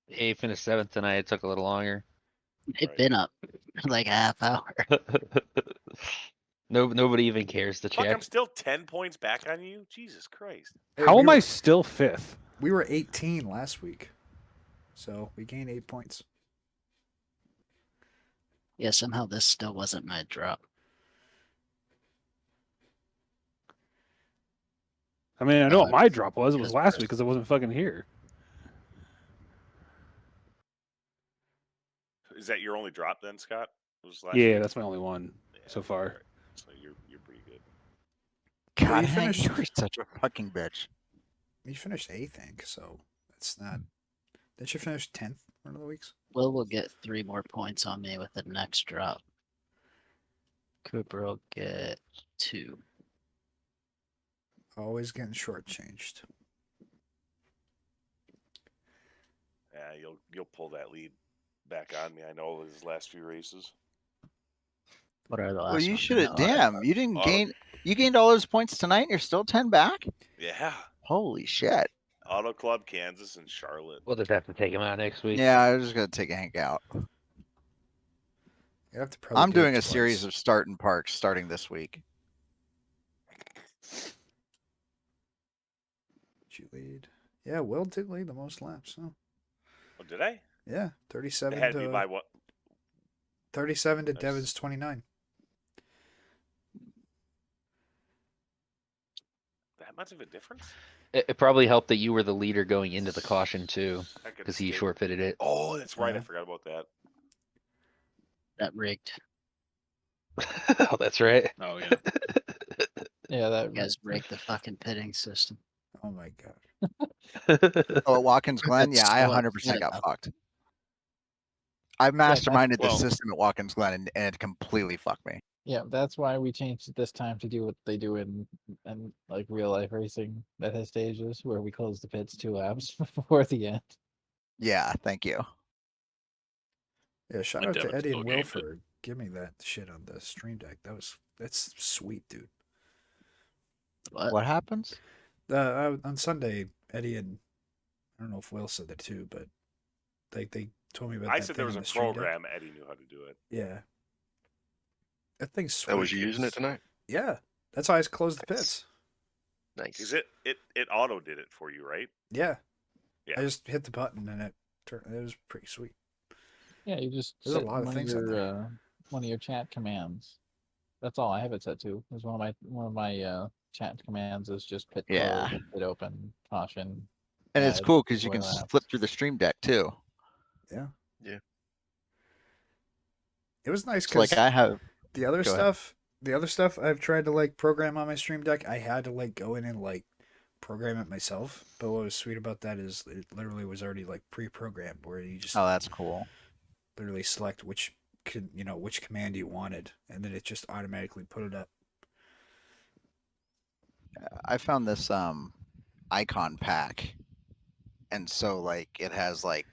He finished 7th tonight. It took a little longer. They've been up like a half hour. Nobody even cares to Fuck, check. I'm still 10 points back on you. Jesus Christ. Hey, How we am were- I still 5th? We were 18 last week, so we gained 8 points. Yeah, somehow this still wasn't my drop. I mean, I know what Oh, my drop was. It was just last first. week because I wasn't fucking here. Is that your only drop then, Scott? Was last Yeah, week? that's my only one so far. Alright. So you're pretty good. God, you Hank, finished- you were such a fucking bitch. You finished 8th, Hank, so that's not. Didn't you finish 10th one of the weeks? Will get 3 more points on me with the next drop. Cooper will get 2. Always getting shortchanged. Yeah, you'll pull that lead back on me. I know his last few races. What are the last Well, you ones? should have. No, Damn, you didn't Auto- gain. You gained all those points tonight, and you're still 10 back. Yeah. Holy shit. Auto Club, Kansas, and Charlotte. We'll just have to take him out next week. Yeah, I was just gonna take Hank out. You have to probably I'm do it doing a twice. series of starting parks starting this week. Did you lead? Yeah, Will did lead the most laps. Huh? Oh, did I? Yeah, It 37 had to be to by what? 37 to Nice. Devin's 29. That much of a difference? It probably helped that you were the leader going into the caution too, I could because he stay- short fitted it. Oh, that's right. I Yeah. forgot about that. that rigged. Oh, that's right. Oh yeah. Yeah, that You guys break the fucking pitting system. Oh my god. Oh, at Watkins Glen, That's yeah, I so 100% got upset. fucked. I've that's- masterminded the well- system at Watkins Glen, and it completely fucked me. Yeah, that's why we changed it this time to do what they do in like real life racing at his stages, where we close the pits 2 laps before the end. Yeah, thank you. Yeah, shout And out to Devin's Eddie still and Will gained it. for giving me that shit on the stream deck. That's sweet, dude. What happens? On Sunday, Eddie and I don't know if Will said that too, but they told me about I that said thing there was on a the stream deck. program. Eddie knew how to do it. Yeah. That thing's sweet. Oh, was you using it tonight? Yeah. That's how I closed the pits. Nice. Is it auto did it for you, right? Yeah. Yeah. I just hit the button and it was pretty sweet. Yeah, you just There's a set lot of one things on one of your chat commands. That's all I have it set to. Is one of my chat commands is just pit Yeah. close, pit open, caution. And it's add, cool because you four can laps. flip through the stream deck too. Yeah. Yeah. It was nice So, because like I have. the other Go ahead. stuff, I've tried to like program on my stream deck. I had to like go in and like program it myself. But what was sweet about that is it literally was already like pre-programmed, where you just Oh, that's cool. literally select which command you wanted, and then it just automatically put it up. I found this icon pack, and so like it has like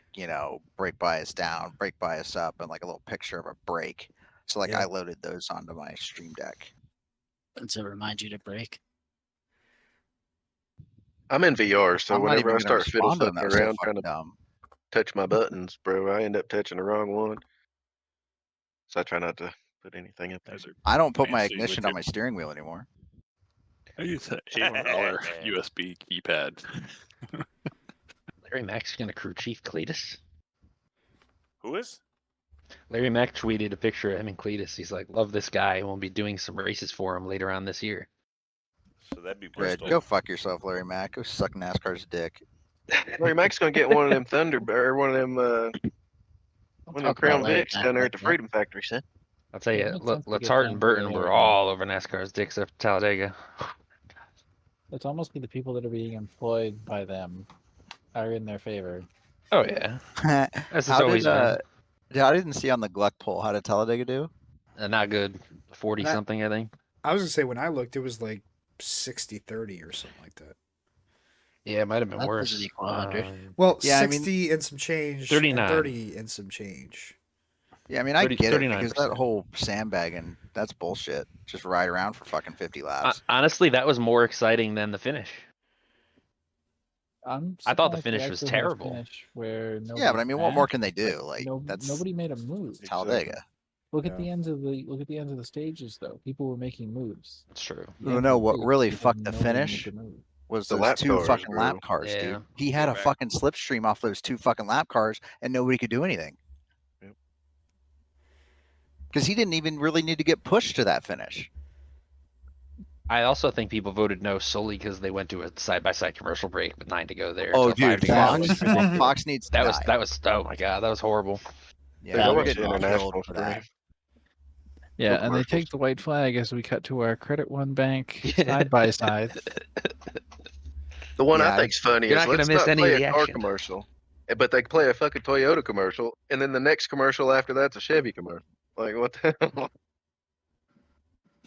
brake bias down, brake bias up, and like a little picture of a brake. So like Yeah. I loaded those onto my stream deck. Does it remind you to break? I'm in VR, so I'm not whenever even I gonna start fiddle respond to them. flipping That was so around trying fucking to dumb. touch my buttons, bro, I end up touching the wrong one. So I try not to put anything up there. Those are I don't put my fancy ignition with on your- my steering wheel anymore. I use an $800 USB keypad. Larry Mack's gonna crew chief Cletus. Who is? Larry Mack tweeted a picture of him and Cletus. He's like, "Love this guy. We'll be doing some races for him later on this year." So that'd be Good. Bristol. Go fuck yourself, Larry Mack. Go suck NASCAR's dick. Larry Mack's gonna get one of them Thunder or one of them one of them talk Crown about Larry Vics Mack down there like at the that. Freedom Factory, son. I'll tell Yeah, it you, makes sense to get Letart Dan and for the Burton were Larry all over NASCAR's dicks after Talladega. It's almost be the people that are being employed by them are in their favor. Oh yeah, as it's How always did been. I didn't see on the Gluck poll. How did Talladega do? Not good. 40 Not- something, I think. I was gonna say when I looked, it was like 60-30 or something like that. Yeah, it might have been That worse. doesn't equal 100. Well, Yeah, I mean- 60 and some change, 39. and 30 and some change. Yeah, I mean, I get it because 39%. that whole sandbagging, that's bullshit. Just ride around for fucking 50 laps. Honestly, that was more exciting than the finish. I thought the surprised they finish was actually had a terrible. finish where Yeah, but I mean, what more crashed. can they do? Like, that's nobody made a move. Talladega. Look at the ends of the stages though. People were making moves. It's true. The You end know of the what stage, really people- fucked the nobody made finish the move. was The those lap two cars, fucking bro. lap cars, Yeah. dude. He had a Correct. fucking slipstream off those two fucking lap cars, and nobody could do anything. Yep. Because he didn't even really need to get pushed to that finish. I also think people voted no solely because they went to a side-by-side commercial break with 9 to go there. Oh, so 5 dude, to go. That Fox, was ridiculous. Fox needs to That die. was oh my god, that was horrible. Yeah, Dude, I we're watched the getting killed international for that. stream. Yeah, No and they commercials. take the white flag as we cut to our credit one bank side by side. The one Yeah, I think's funny You're is not gonna let's miss not any play of a the car action. commercial, but they play a fucking Toyota commercial, and then the next commercial after that's a Chevy commercial. Like what the hell?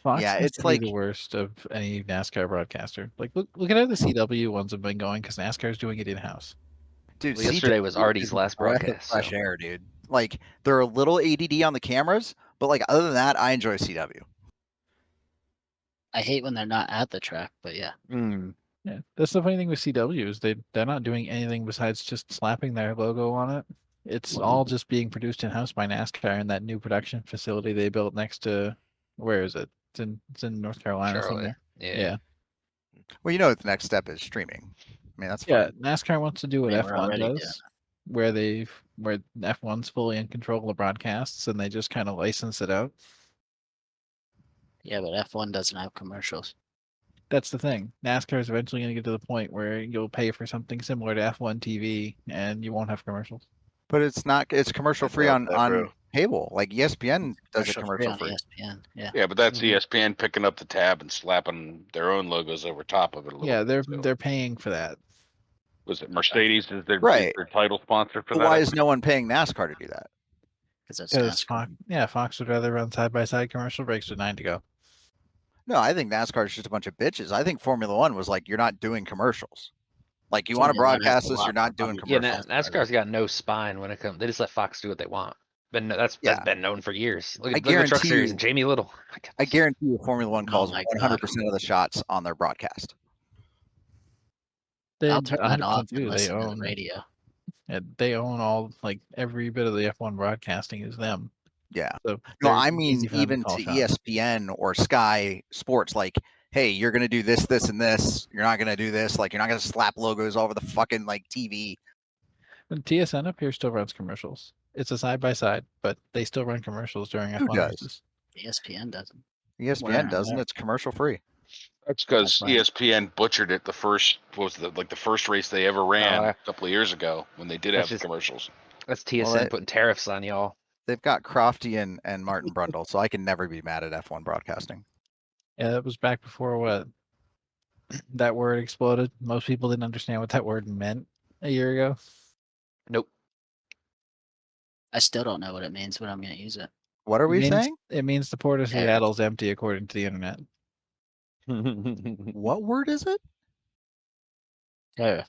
Fox Yeah, seems it's to like- be the worst of any NASCAR broadcaster. Like, look at how the CW ones have been going because NASCAR is doing it in house. Dude, Well, yesterday CW was Artie's is a last breath of broadcast, Fresh so. air, dude. Like they're a little ADD on the cameras, but like other than that, I enjoy CW. I hate when they're not at the track, but yeah. Yeah, that's the funny thing with CW is they're not doing anything besides just slapping their logo on it. It's all just being produced in house by NASCAR in that new production facility they built next to where is it? It's in North Carolina Charlotte. somewhere. Yeah. Well, you know, the next step is streaming. I mean, that's Yeah, fine. NASCAR wants to do what I mean, we're F1 already doing does, where F1's fully in control of the broadcasts and they just kind of license it out. Yeah, but F1 doesn't have commercials. That's the thing. NASCAR is eventually going to get to the point where you'll pay for something similar to F1 TV and you won't have commercials. But it's not. It's commercial I free doubt on that, bro. cable. Like ESPN does it Commercial-free commercial on free. ESPN. Yeah. Yeah, but that's Mhm. ESPN picking up the tab and slapping their own logos over top of it a little Yeah, bit. so. they're paying for that. Was it Mercedes is their Right. title sponsor for But that? why I is think? no one paying NASCAR to do that? Because it's Because NASCAR. Fox would rather run side by side commercial breaks with 9 to go. No, I think NASCAR is just a bunch of bitches. I think Formula One was like, you're not doing commercials. Like you want to Formula One has broadcast a this, lot you're not more doing money. Yeah, commercials. NASCAR's got no spine when it comes. They just let Fox do what they want. That's Yeah. been known for years. Look I at the Truck guarantee Series you- and Jamie Little. I guarantee you, Formula One calls my 100% of the shots on their broadcast. They I'll turn that 100% off and do. They listen to the own radio. they own all like every bit of the F1 broadcasting is them. Yeah. So No, they're I mean easy for them even call to shots. ESPN or Sky Sports, like, hey, you're gonna do this, this, and this. You're not gonna do this. Like, you're not gonna slap logos all over the fucking like TV. And TSN up here still runs commercials. It's a side by side, but they still run commercials during Who F1 does? races. ESPN doesn't. ESPN Where? doesn't. Where? It's commercial free. That's because That's right. ESPN butchered it the first the first race they ever ran yeah. a couple of years ago when they did That's have just- commercials. That's TSN Well, putting tariffs on y'all. They've got Crofty and Martin Brundle, so I can never be mad at F1 broadcasting. Yeah, that was back before what that word exploded. Most people didn't understand what that word meant a year ago. Nope. I still don't know what it means, but I'm going to use it. What are we saying? It means the port of Tariff. Seattle's empty according to the internet. What word is it? Tariff.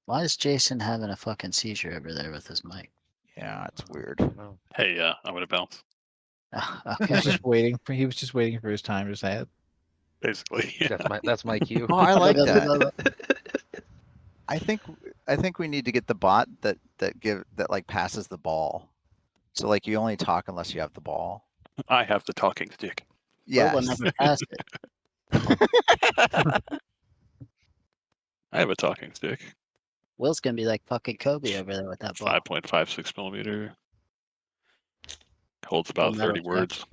Why is Jason having a fucking seizure over there with his mic? Yeah, it's weird. Hey, I'm gonna bounce. He was Okay. just waiting for his time to say it. Basically, That's my cue. Oh, I like that. I think we need to get the bot that like passes the ball. So like you only talk unless you have the ball. I have the talking stick. Yes. Will never pass it. I have a talking stick. Will's going to be like fucking Kobe over there with that ball. 5.56 millimeter. Holds about Metal 30 check. words.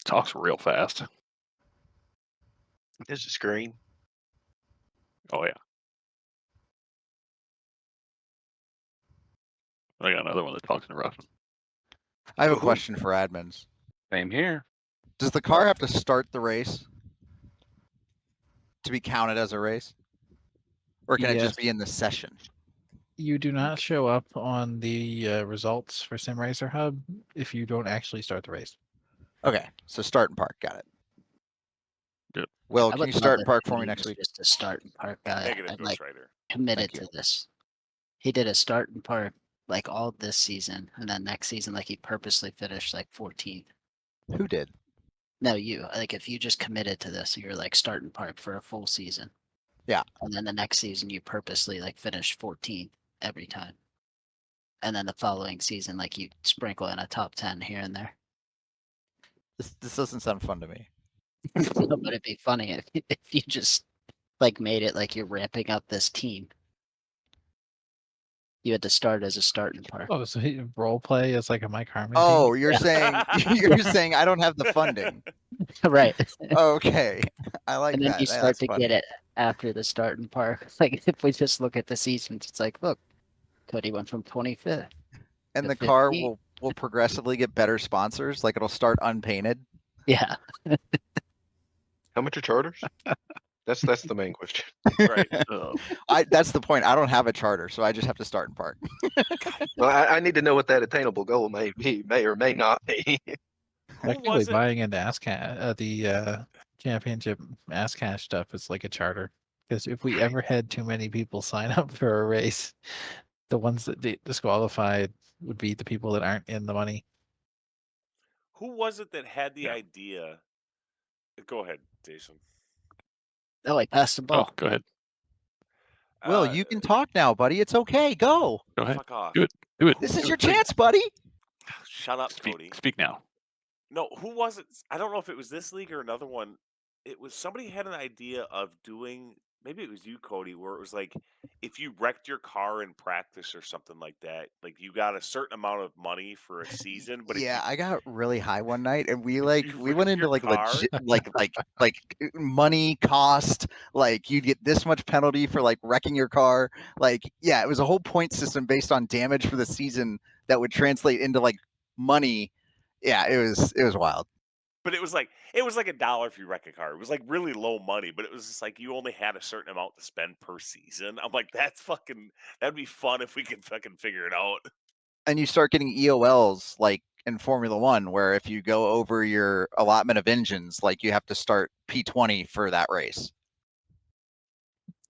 Talks real fast. There's a screen. Oh yeah. I got another one that talks in Russian. I have a question for admins. Same here. Does the car have to start the race to be counted as a race? Or can it Yes. just be in the session? You do not show up on the results for SimRacer Hub if you don't actually start the race. Okay, so start and park. Got it. Good. Will, I can would you love start if and park for he me next was week? Just a start and park guy. Negative I'd like Ghostwriter. committed Thank to this. He did a start and park like all this season, and then next season, like he purposely finished like 14th. Who did? No, you. Like if you just committed to this, you're like start and park for a full season. Yeah. And then the next season, you purposely like finish 14th every time. and then the following season, like you sprinkle in a top 10 here and there. This doesn't sound fun to me. No, but it'd be funny if you just like made it like you're ramping up this team. You had to start as a starting park. Oh, so role play is like a Mike Harmon Oh, team? you're saying you're saying I don't have the funding. Right. Okay, I like And then that. you Yeah, start that's to funny. get it after the starting park. Like if we just look at the seasons, it's like, look, Cody went from 25th. And to the car 15th. will progressively get better sponsors. Like it'll start unpainted. Yeah. How much are charters? That's the main question. Right. That's the point. I don't have a charter, so I just have to start in park. Well, I need to know what that attainable goal may be, may or may not be. Technically, was it? buying into ASSCAR, the championship ASSCAR stuff is like a charter. Because if we ever had too many people sign up for a race, the ones that get disqualified would be the people that aren't in the money. Who was it that had the idea? Go ahead, Jason. Oh, I passed the ball. Oh, go ahead. Will, you can talk now, buddy. It's okay. Go. Go ahead. Fuck off. Do it. Do it. This is Do your it. Say it. chance, buddy. Shut up, Cody. Speak now. No, who was it? I don't know if it was this league or another one. It was somebody had an idea of doing. Maybe it was you, Cody, where it was like if you wrecked your car in practice or something like that, like you got a certain amount of money for a season. But Yeah, I got really high one night, and we you we went wrecked into your like car? legit like money cost. Like you'd get this much penalty for like wrecking your car. Like yeah, it was a whole point system based on damage for the season that would translate into like money. Yeah, it was wild. But it was like $1 if you wreck a car. It was like really low money, but it was just like you only had a certain amount to spend per season. I'm like, that'd be fun if we could fucking figure it out. And you start getting EOLs like in Formula One, where if you go over your allotment of engines, like you have to start P20 for that race.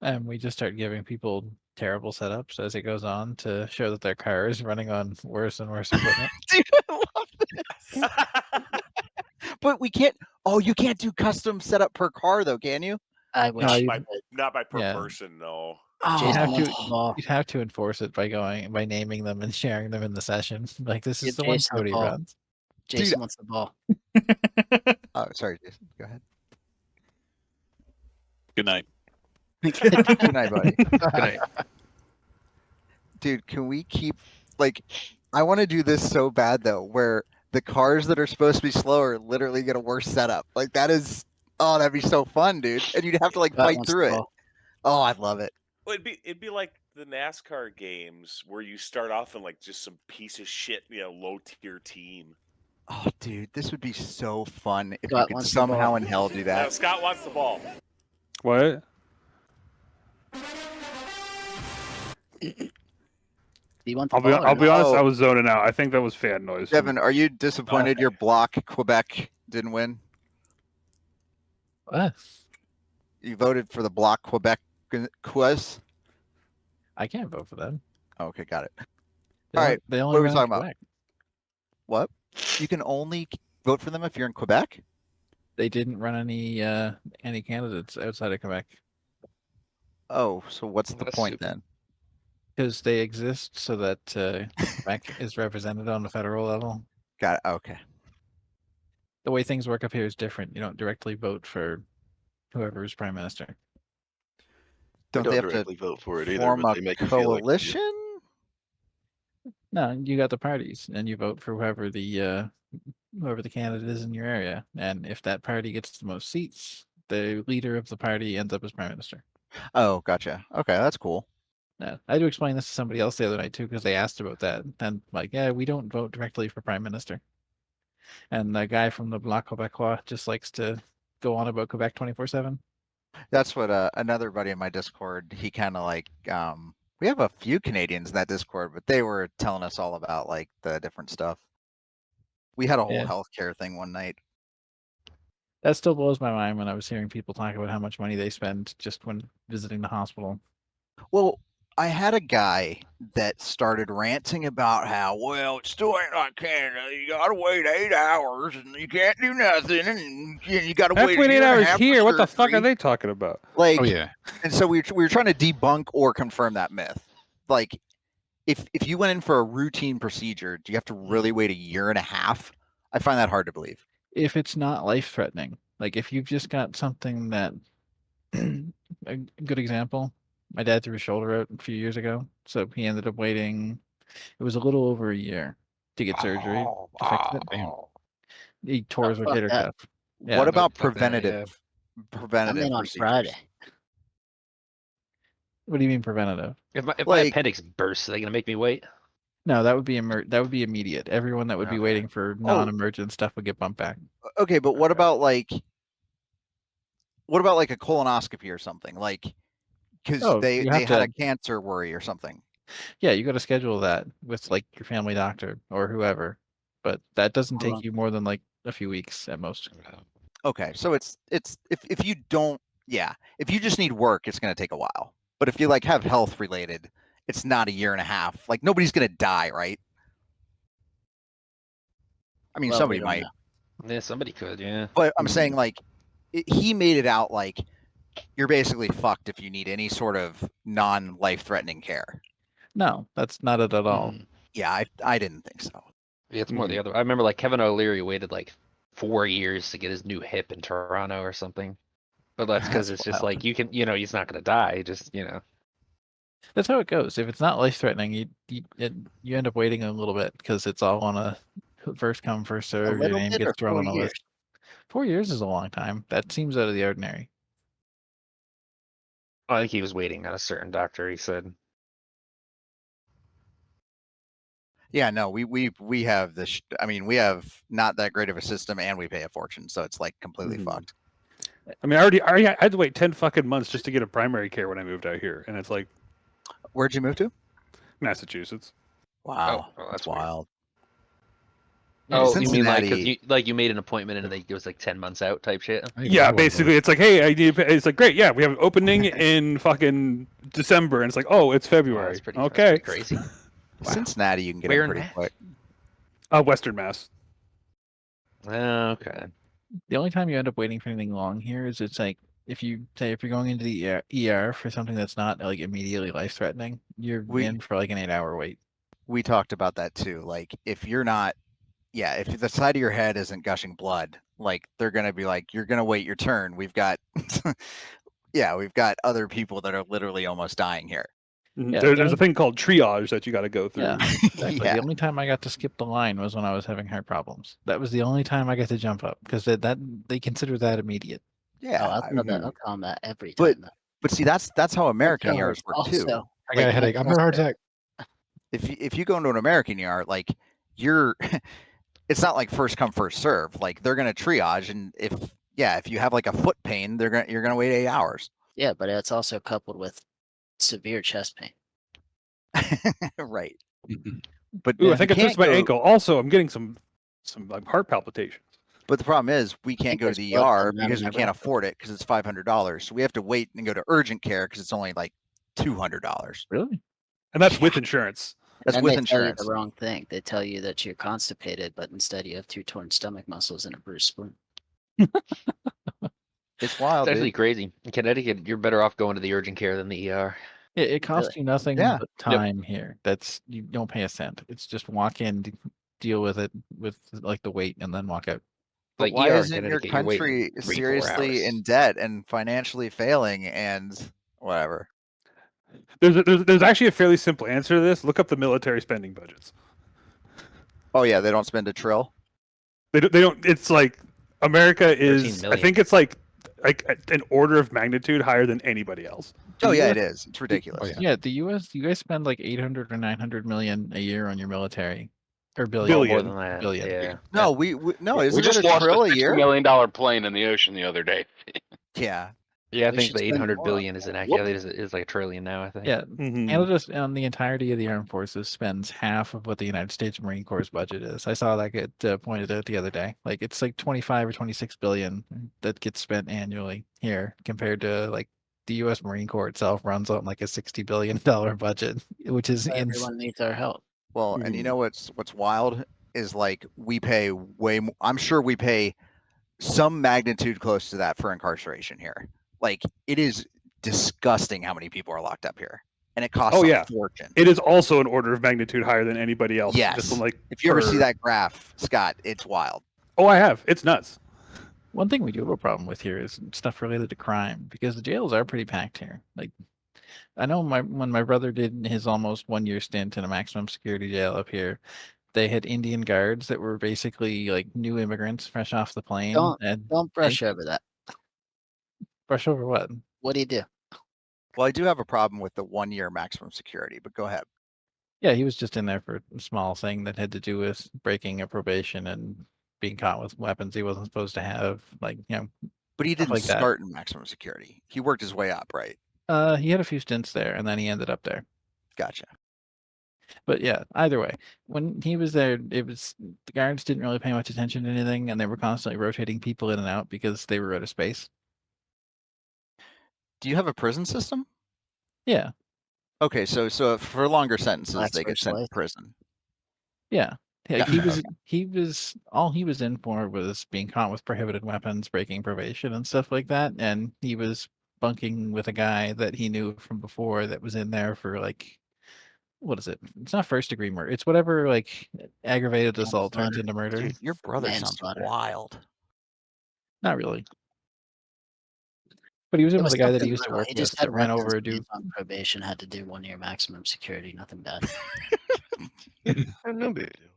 And we just start giving people terrible setups as it goes on to show that their car is running on worse and worse equipment. Dude, I love this. But we can't. Oh, you can't do custom setup per car, though, can you? I wish. Not by per Yeah. person, no. You'd have wants to the ball. you'd have to enforce it by naming them and sharing them in the session. Like this is Give the one Jason the Cody ball. runs. Jason wants the ball. Oh, sorry, Jason. Go ahead. Good night. Good night, buddy. Good night. Dude, can we keep like? I want to do this so bad though, where the cars that are supposed to be slower literally get a worse setup. Like that is. Oh, that'd be so fun, dude. And you'd have to like Scott fight wants through the it. ball. Oh, I'd love it. Well, it'd be like the NASCAR games where you start off in like just some piece of shit, low tier team. Oh, dude, this would be so fun if Scott you could wants the somehow ball. in hell do Now, that. Scott wants the ball. What? Do you want the I'll be ball? or I'll be not? honest. Oh. I was zoning out. I think that was fan noise. Devin, are you disappointed your block Quebec didn't win? What? You voted for the block Quebec quiz? I can't vote for them. Okay, got it. They All only- right, They only what are we run in talking about? Quebec. What? You can only vote for them if you're in Quebec? They didn't run any candidates outside of Quebec Oh, so what's the That's point stupid. then? because they exist so that Quebec is represented on the federal level. Got it. Okay. The way things work up here is different. You don't directly vote for whoever is prime minister. Don't I they don't have directly to vote for it either, form but a they make you feel like you do. coalition? No, you got the parties, and you vote for whoever the candidate is in your area. And if that party gets the most seats, the leader of the party ends up as prime minister. Oh, gotcha. Okay, that's cool. Yeah, I had to explain this to somebody else the other night too, because they asked about that. And like, yeah, we don't vote directly for prime minister. And the guy from the Bloc Québécois just likes to go on about Quebec 24/7. That's what another buddy in my Discord, he kind of like, we have a few Canadians in that Discord, but they were telling us all about like the different stuff. We had a whole Yeah. healthcare thing one night. That still blows my mind when I was hearing people talk about how much money they spend just when visiting the hospital. Well, I had a guy that started ranting about how, well, it still ain't like Canada. You gotta wait 8 hours and you can't do nothing, and you gotta Half wait 28 hours for here. What the fuck are surgery. they talking about? Like, Oh yeah. and so we were trying to debunk or confirm that myth. Like, if you went in for a routine procedure, do you have to really wait a year and a half? I find that hard to believe. If it's not life threatening, like if you've just got something that, a good example, my dad threw his shoulder out a few years ago, so he ended up waiting. It was a little over a year to get surgery to fix it. He tore his fuck rotator that. cuff. What Yeah. about fuck that, yeah. preventative I'm in on procedures? Friday. What do you mean preventative? If my Like- appendix bursts, are they gonna make me wait? No, that would be that would be immediate. Everyone that would be Okay. waiting for non-emergent stuff would get bumped back. Okay, but what Okay. about like a colonoscopy or something? Like, because Oh, they you have had a to- cancer worry or something. Yeah, you got to schedule that with like your family doctor or whoever, but that doesn't Hold take on. you more than like a few weeks at most. Okay, so it's if you don't, yeah, if you just need work, it's going to take a while. But if you like have health related, it's not a year and a half. Like nobody's going to die, right? I mean, Well, we somebody don't might. know. Yeah, somebody could, yeah. But I'm saying like he made it out like you're basically fucked if you need any sort of non-life threatening care. No, that's not it at all. Mhm. Yeah, I didn't think so. Yeah, it's more the other. I remember like Kevin O'Leary waited like 4 years to get his new hip in Toronto or something. But that's because That's it's just wild. like you can, he's not gonna die. Just That's how it goes. If it's not life threatening, you end up waiting a little bit because it's all on a first come first A serve. Your little name bit or gets thrown 4 on a years? list. 4 years is a long time. That seems out of the ordinary. I think he was waiting on a certain doctor. He said. Yeah, no, we have this. I mean, we have not that great of a system, and we pay a fortune, so it's like completely fucked. I mean, I had to wait 10 fucking months just to get a primary care when I moved out here, and it's like, Where'd you move to? Massachusetts. Wow, that's that's weird. wild. Oh, you mean like 'cause Cincinnati- you made an appointment and it was like 10 months out type shit? Yeah, basically, it's like, hey, I need. It's like, great, yeah, we have an opening in fucking December, and it's like, oh, it's February. that's Okay, crazy. Cincinnati, you can get Where in in pretty Mass? quick. Western Mass. Okay. The only time you end up waiting for anything long here is it's like if you're going into the ER for something that's not like immediately life threatening, you're in for like an 8-hour wait. We talked about that too. Like, if you're not, yeah, if the side of your head isn't gushing blood, like they're gonna be like, you're gonna wait your turn. We've got, yeah, we've got other people that are literally almost dying here. Yeah, There's a thing called triage that you got to go through. Yeah, exactly. Yeah. The only time I got to skip the line was when I was having heart problems. That was the only time I got to jump up because that they consider that immediate. Yeah, Oh, I'll tell that. I'll tell them that every time. But see, that's how American tell ERs them work too. also- I got a headache. I'm having a heart attack. If you go into an American ER, like you're, it's not like first come first serve. Like they're gonna triage, and if you have like a foot pain, you're gonna wait 8 hours. Yeah, but it's also coupled with severe chest pain. Right. But then I if think you I twisted my can't go- ankle. Also, I'm getting some like heart palpitations. But the problem is we can't think go to there's the blood ER coming out of because we my can't rectum. afford it because it's $500. So we have to wait and go to urgent care because it's only like $200. Really? And that's with insurance. That's And with they tell you insurance. the wrong thing. They tell you that you're constipated, but instead you have 2 torn stomach muscles and a bruised spleen. It's wild, It's actually dude. crazy. In Connecticut, you're better off going to the urgent care than the ER. It costs you nothing Yeah. but time here. That's you don't pay a cent. It's just walk in, deal with it with like the wait, and then walk out. But Like, why ER in isn't your Connecticut, you're waiting country 3-4 seriously hours. in debt and financially failing and whatever? There's actually a fairly simple answer to this. Look up the military spending budgets. Oh yeah, they don't spend a trill. They don't. It's like America is. I million. think it's like an order of magnitude higher than anybody else. Oh yeah, US it is. It's ridiculous. Yeah, the U.S. You guys spend like 800 or 900 million a year on your military, or Billion. More than that. Billion. Yeah. No, no, We isn't just it a lost trill a a $60 year? million plane in the ocean the other day. Yeah. Yeah, I We think should the spend 800 more billion on is that. inaccurate. Is like $1 trillion now, I think. Yeah, Mhm. Canada on the entirety of the armed forces spends half of what the United States Marine Corps budget is. I saw that get pointed out the other day. Like it's like 25 or 26 billion that gets spent annually here, compared to like the U.S. Marine Corps itself runs on like a $60 billion budget, which is Everyone needs our help. Well, and you know what's wild is like we pay way more. I'm sure we pay some magnitude close to that for incarceration here. Like it is disgusting how many people are locked up here. and it costs Oh a yeah, fortune. it is also an order of magnitude higher than anybody else. Yes. Just from, like, If you ever see per- that graph, Scott, it's wild. Oh, I have. It's nuts. One thing we do have a problem with here is stuff related to crime, because the jails are pretty packed here. Like, I know when my brother did his almost 1 year stint in a maximum security jail up here, they had Indian guards that were basically like new immigrants fresh off the plane. Don't brush over that. Brush over what? What do you do? Well, I do have a problem with the 1 year maximum security, but go ahead. Yeah, he was just in there for a small thing that had to do with breaking a probation and being caught with weapons he wasn't supposed to have. Like, But he stuff didn't like that. start in maximum security. He worked his way up, right? He had a few stints there, and then he ended up there. Gotcha. But yeah, either way, when he was there, the guards didn't really pay much attention to anything, and they were constantly rotating people in and out because they were out of space. Do you have a prison system? Yeah. Okay, so for longer sentences, That's they get first sent to life. prison. Yeah. Like, Gotcha, he was all he was in for was being caught with prohibited weapons, breaking probation and stuff like that, and he was bunking with a guy that he knew from before that was in there for, like, what is it? It's not first degree murder. It's whatever, like, aggravated assault turns into murder. Dude, your brother sounds Manslaughter. wild. Not really. But he was in It with was a guy that he something used to little. work He with just had that ran weapons. over a and he's dude. on probation, had to do 1 year maximum security. Nothing bad. No big deal.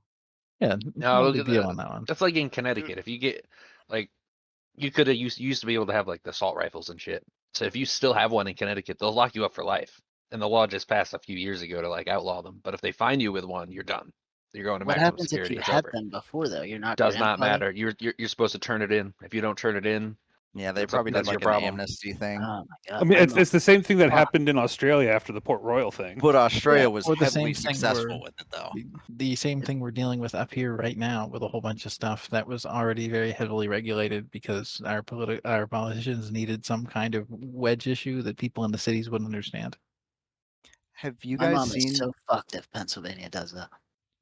Yeah, No, no look big at deal that. on that one. That's like in Connecticut. If you get like, you could have used to be able to have like the assault rifles and shit. So if you still have one in Connecticut, they'll lock you up for life. And the law just passed a few years ago to like outlaw them. But if they find you with one, you're done. You're going to What maximum happens if security. you It's had over. them before, though? You're not Does not grandfathered? matter. You're supposed to turn it in. If you don't turn it in, Yeah, they that's probably did that's your like an problem. amnesty thing. Oh my god! I mean, I'm it's the same thing that happened in Australia after the Port Royal thing. But Australia was or the heavily same thing successful where with it, though. the same thing we're dealing with up here right now with a whole bunch of stuff that was already very heavily regulated because our politicians needed some kind of wedge issue that people in the cities wouldn't understand. Have you My guys mom seen? is so fucked if Pennsylvania does that.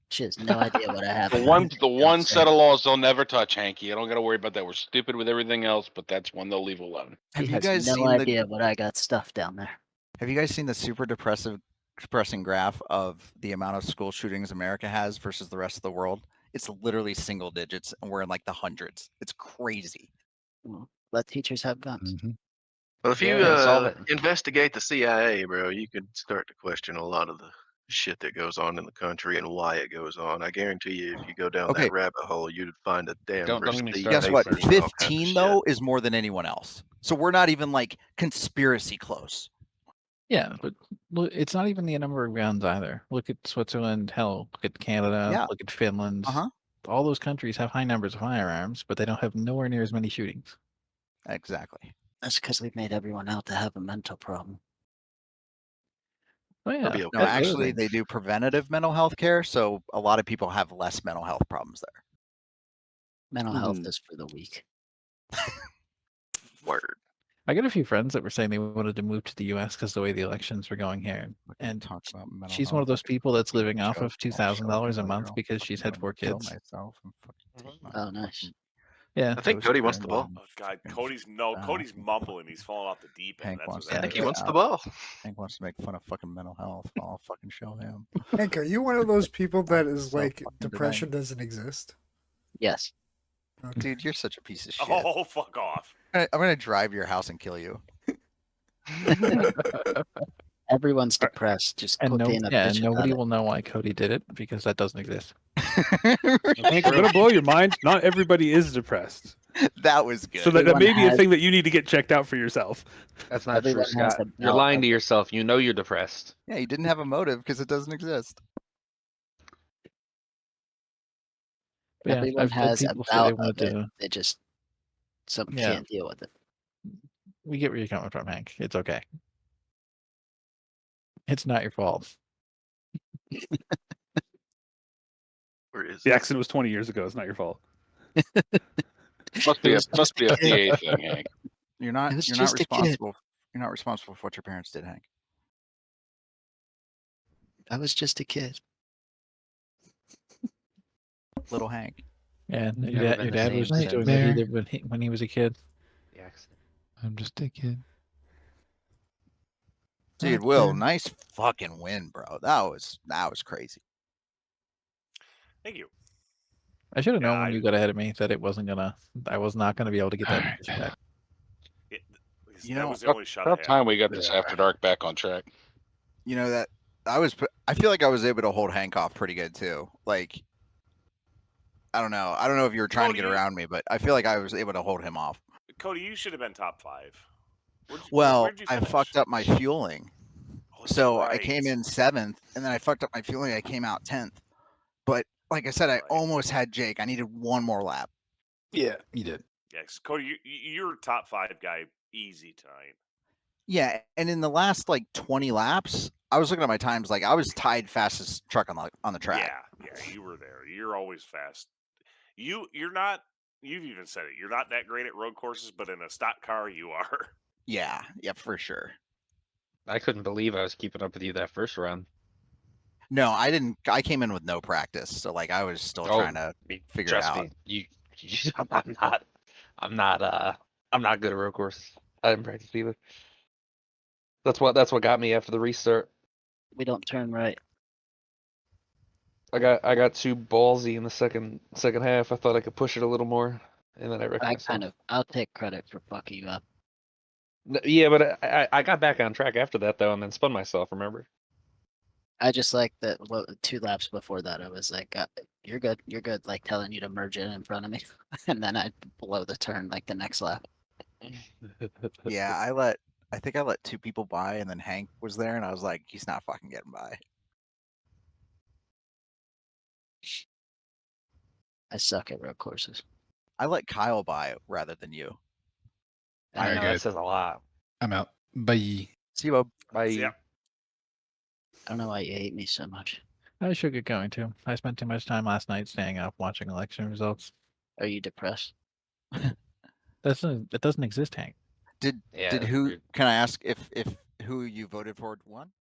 She has no idea what I have. The one set of laws they'll never touch, Hanky. You don't got to worry about that. We're stupid with everything else, but that's one they'll leave alone. Have She you has guys no seen idea what I got stuffed down there. Have you guys seen the super depressing graph of the amount of school shootings America has versus the rest of the world? It's literally single digits, and we're in like the hundreds. It's crazy. Well, let teachers have guns. Well, if you Yeah, solve it. investigate the CIA, bro, you could start to question a lot of the shit that goes on in the country and why it goes on. I guarantee you, if you go down Okay. that rabbit hole, you'd find a damn Don't get me receipt, started. Guess what? papers, and all kinds of 15 shit. though is more than anyone else. So we're not even like conspiracy close. Yeah, but look, it's not even the number of guns either. Look at Switzerland, hell, look at Canada, Yeah. look at Finland. Uh-huh. All those countries have high numbers of firearms, but they don't have nowhere near as many shootings. Exactly. That's because we've made everyone out to have a mental problem. Oh yeah. be No, okay. that's the other actually, thing. they do preventative mental health care, so a lot of people have less mental health problems there. Mental health is for the weak. Word. I got a few friends that were saying they wanted to move to the U.S. because the way the elections were going here, and Talk about mental she's one of health, I those could people that's fucking living off choke of $2,000 a month girl, because she's had fucking 4 kill kids. myself and fucking take my Oh, nice. fucking Yeah. I think Cody wants the ball. Oh God, Cody's mumbling. He's falling off the deep end. Hank That's wants what's to I think make he wants the out. ball. Hank wants to make fun of fucking mental health. I'll fucking show him. Hank, are you one of those people that is So like fucking depression denying. doesn't exist? Yes. Dude, you're such a piece of shit. Oh, fuck off. I'm gonna drive to your house and kill you. Everyone's depressed. Just And quit being a and bitch nobody about will know why Cody did it because that doesn't exist. Hank, I'm gonna blow your mind. Not everybody is depressed. That was good. So that Everyone may be a has- thing that you need to get checked out for yourself. That's not true, Everyone has Scott. a You're bout lying of to it. yourself. You know you're depressed. Yeah, you didn't have a motive because it doesn't exist. But yeah, Everyone I've had has a people say they bout wanted of it. to. They just some Yeah. can't deal with it. We get where you're coming from, Hank. It's okay. It's not your fault. Where is The accident was 20 years ago. It's not your fault. Must be It a was just a PA thing, Hank. You're not. It was You're not just a kid. responsible. You're not responsible for what your parents did, Hank. I was just a kid. Little Hank. Yeah, Never your been the dad same was since. just doing what he did when he was a kid. The accident. I'm just a kid. Dude, Will, nice fucking win, bro. That was crazy. Thank you. I should have known Yeah, when you got ahead of me that I was not gonna be able to get that finish back. You that know, was the only shot I About had. time we got this after dark back on track. You know that I feel like I was able to hold Hank off pretty good too. Like, I don't know if you were trying to get around me, but I feel like I was able to hold him off. Cody, you should have been top 5. Well, where'd you I finish? fucked up my fueling. Oh, that's So I right. came in 7th, and then I fucked up my fueling. I came out 10th. But like I said, I almost had Jake. I needed one more lap. Yeah, you did. Yes, Cody, you're top 5 guy easy tonight. Yeah, and in the last like 20 laps, I was looking at my times. Like I was tied fastest truck on the track. Yeah, you were there. You're always fast. You're not. You've even said it. You're not that great at road courses, but in a stock car, you are. Yeah, for sure. I couldn't believe I was keeping up with you that first round. No, I didn't. I came in with no practice, so like I was still trying to figure it Trust out. me, I'm not good at road courses. I didn't practice either. That's what got me after the restart. We don't turn right. I got too ballsy in the second half. I thought I could push it a little more, and then I wrecked myself. I'll take credit for fucking you up. Yeah, but I got back on track after that though, and then spun myself. Remember? I just like that. 2 laps before that, I was like, "You're good, like telling you to merge in front of me, and then I blow the turn like the next lap. Yeah, I think I let 2 people by, and then Hank was there, and I was like, he's not fucking getting by. I suck at road courses. I let Kyle by rather than you. I know that says a lot. I'm out. Bye. See you, Bob. Bye. Yeah. I don't know why you hate me so much. I should get going too. I spent too much time last night staying up watching election results. Are you depressed? That doesn't exist, Hank. Did who? Can I ask if who you voted for won?